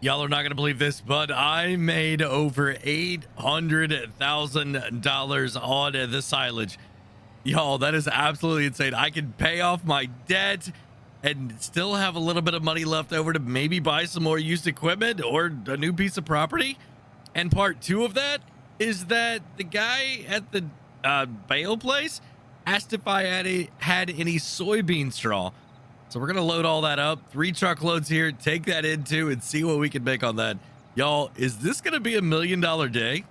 Y'all are not going to believe this, but I made over $800,000 on the silage. Y'all, that is absolutely insane. I can pay off my debt and still have a little bit of money left over to maybe buy some more used equipment or a new piece of property. And part 2 of that is that the guy at the bale place asked if I had any soybean straw. So we're going to load all that up. 3 truckloads here. Take that into and see what we can make on that. Y'all, is this going to be $1 million day?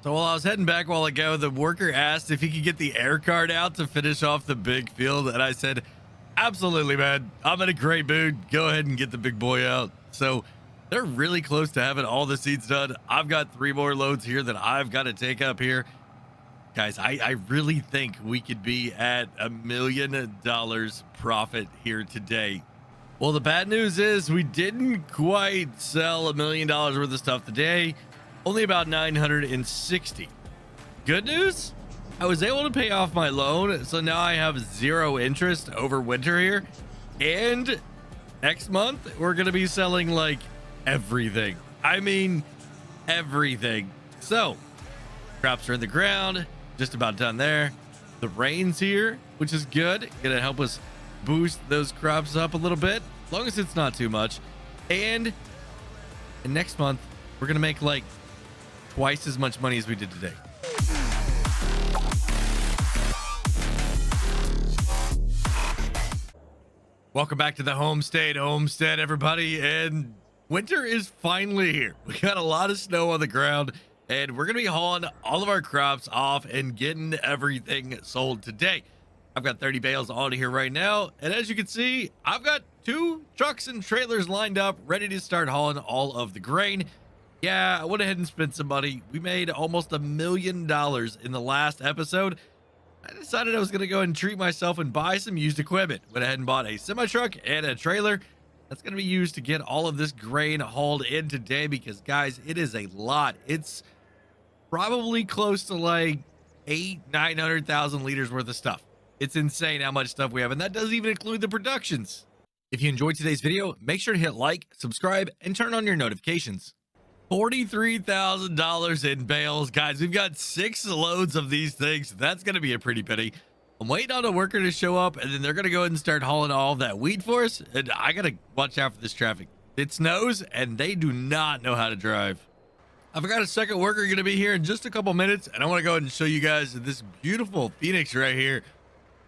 So while I was heading back a while ago, the worker asked if he could get the air cart out to finish off the big field. And I said, absolutely, man. I'm in a great mood. Go ahead and get the big boy out. So they're really close to having all the seeds done. I've got 3 more loads here that I've got to take up here. Guys, I really think we could be at $1 million profit here today. Well, the bad news is we didn't quite sell $1 million worth of stuff today. Only about 960. Good news, I was able to pay off my loan, so now I have 0 interest over winter here. And next month, we're going to be selling like everything. I mean, everything. So, crops are in the ground. Just about done there. The rain's here, which is good. Gonna help us boost those crops up a little bit, as long as it's not too much. And next month, we're gonna make like twice as much money as we did today. Welcome back to the homestead, everybody. And winter is finally here. We got a lot of snow on the ground. And we're going to be hauling all of our crops off and getting everything sold today. I've got 30 bales on here right now. And as you can see, I've got 2 trucks and trailers lined up, ready to start hauling all of the grain. Yeah, I went ahead and spent some money. We made almost $1 million in the last episode. I decided I was going to go and treat myself and buy some used equipment. Went ahead and bought a semi-truck and a trailer. That's going to be used to get all of this grain hauled in today because, guys, it is a lot. It's probably close to like 900,000 liters worth of stuff. It's insane how much stuff we have, and that doesn't even include the productions. If you enjoyed today's video, make sure to hit like, subscribe, and turn on your notifications. $43,000 in bales. Guys, we've got 6 loads of these things. That's going to be a pretty penny. I'm waiting on a worker to show up, and then they're going to go ahead and start hauling all of that wheat for us. And I got to watch out for this traffic. It snows, and they do not know how to drive. I've got a second worker going to be here in just a couple minutes, and I want to go ahead and show you guys this beautiful Phoenix right here.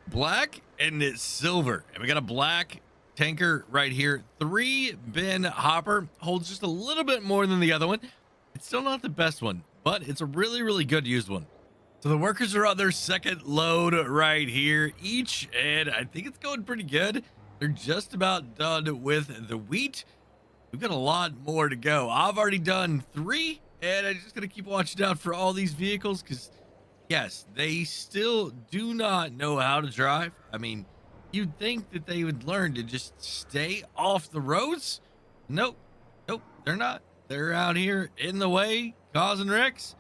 Black and it's silver. And we got a black tanker right here. 3-bin hopper. Holds just a little bit more than the other one. It's still not the best one, but it's a really, really good used one. So the workers are on their second load right here each, and I think it's going pretty good. They're just about done with the wheat. We've got a lot more to go. I've already done 3, and I'm just going to keep watching out for all these vehicles because, yes, they still do not know how to drive. I mean, you'd think that they would learn to just stay off the roads. Nope. Nope, they're not. They're out here in the way, causing wrecks.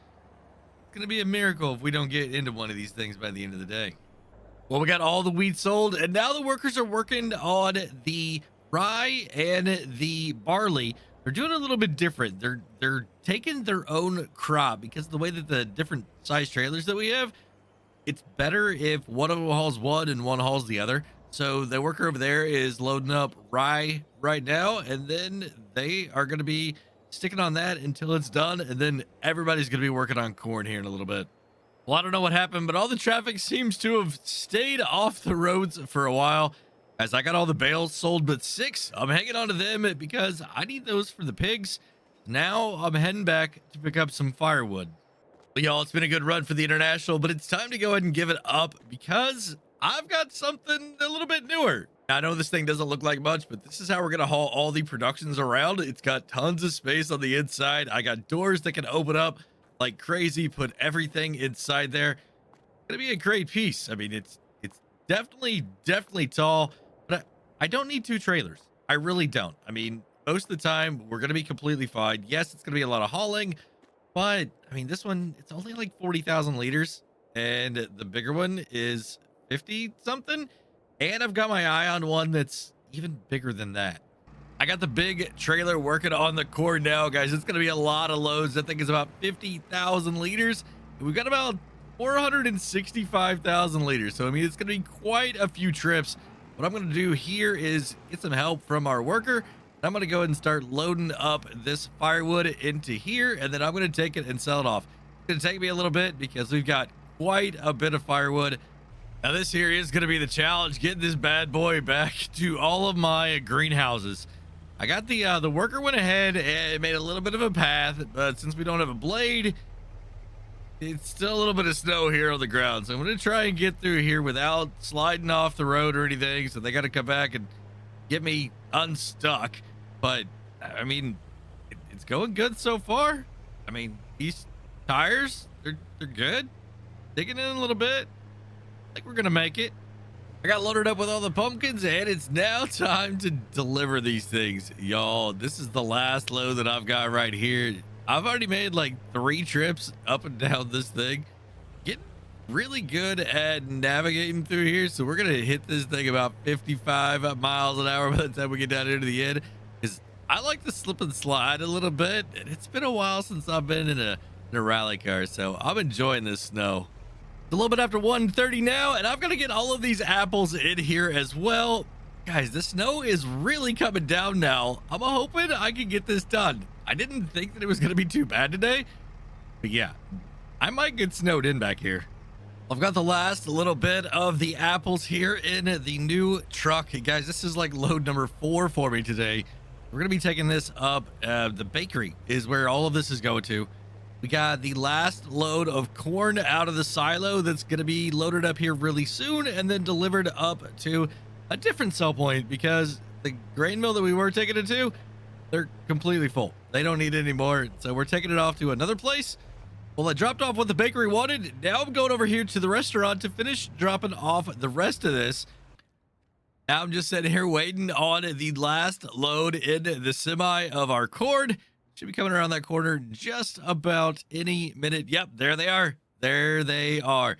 It's going to be a miracle if we don't get into one of these things by the end of the day. Well, we got all the wheat sold, and now the workers are working on the rye and the barley. They're doing a little bit different. They're taking their own crop because the way that the different size trailers that we have, it's better if one of them hauls one and one hauls the other. So the worker over there is loading up rye right now, and then they are going to be sticking on that until it's done, and then everybody's going to be working on corn here in a little bit. Well, I don't know what happened, but all the traffic seems to have stayed off the roads for a while. As I got all the bales sold but 6, I'm hanging on to them because I need those for the pigs. Now I'm heading back to pick up some firewood. But y'all, it's been a good run for the International, but it's time to go ahead and give it up because I've got something a little bit newer. I know this thing doesn't look like much, but this is how we're going to haul all the productions around. It's got tons of space on the inside. I got doors that can open up like crazy, put everything inside there. It's going to be a great piece. I mean, it's definitely tall, but I don't need 2 trailers. I really don't. I mean, most of the time we're going to be completely fine. Yes, it's going to be a lot of hauling, but I mean, this one, it's only like 40,000 liters and the bigger one is 50 something. And I've got my eye on one that's even bigger than that. I got the big trailer working on the corn now, guys. It's going to be a lot of loads. That thing is about 50,000 liters. We've got about 465,000 liters. So, I mean, it's going to be quite a few trips. What I'm going to do here is get some help from our worker. I'm going to go ahead and start loading up this firewood into here, and then I'm going to take it and sell it off. It's going to take me a little bit because we've got quite a bit of firewood. Now this here is going to be the challenge, getting this bad boy back to all of my greenhouses. I got the worker went ahead and made a little bit of a path, but since we don't have a blade, it's still a little bit of snow here on the ground. So I'm going to try and get through here without sliding off the road or anything. So they got to come back and get me unstuck. But I mean, it's going good so far. I mean, these tires, they're good. Digging in a little bit. I think we're gonna make it. I got loaded up with all the pumpkins, and it's now time to deliver these things, y'all. This is the last load that I've got right here. I've already made like 3 trips up and down this thing, getting really good at navigating through here. So we're gonna hit this thing about 55 miles an hour by the time we get down into the end, because I like to slip and slide a little bit, and it's been a while since I've been in a rally car, so I'm enjoying this snow. It's a little bit after 1:30 now, and I'm gonna get all of these apples in here as well. Guys, the snow is really coming down now. I'm hoping I can get this done. I didn't think that it was gonna be too bad today, but yeah, I might get snowed in back here. I've got the last little bit of the apples here in the new truck. Guys, this is like load number 4 for me today. We're gonna be taking this up. The bakery is where all of this is going to. We got the last load of corn out of the silo that's going to be loaded up here really soon and then delivered up to a different sell point because the grain mill that we were taking it to, they're completely full. They don't need it anymore. So we're taking it off to another place. Well, I dropped off what the bakery wanted. Now I'm going over here to the restaurant to finish dropping off the rest of this. Now I'm just sitting here waiting on the last load in the semi of our corn. Should be coming around that corner just about any minute. Yep, there they are. There they are.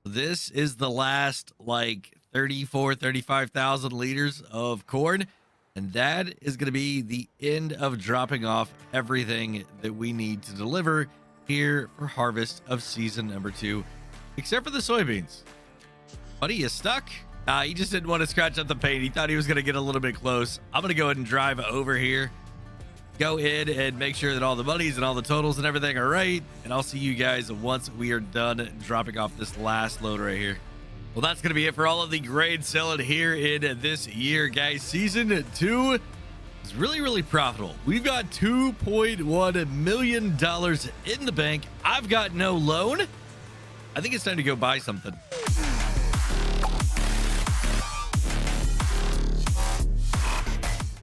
This is the last like 35,000 liters of corn. And that is going to be the end of dropping off everything that we need to deliver here for harvest of season number 2, except for the soybeans. Buddy, you stuck? He just didn't want to scratch up the paint. He thought he was going to get a little bit close. I'm going to go ahead and drive over here, go in and make sure that all the monies and all the totals and everything are right. And I'll see you guys once we are done dropping off this last load right here. Well, that's going to be it for all of the grain selling here in this year, guys. Season 2 is really, really profitable. We've got $2.1 million in the bank. I've got no loan. I think it's time to go buy something.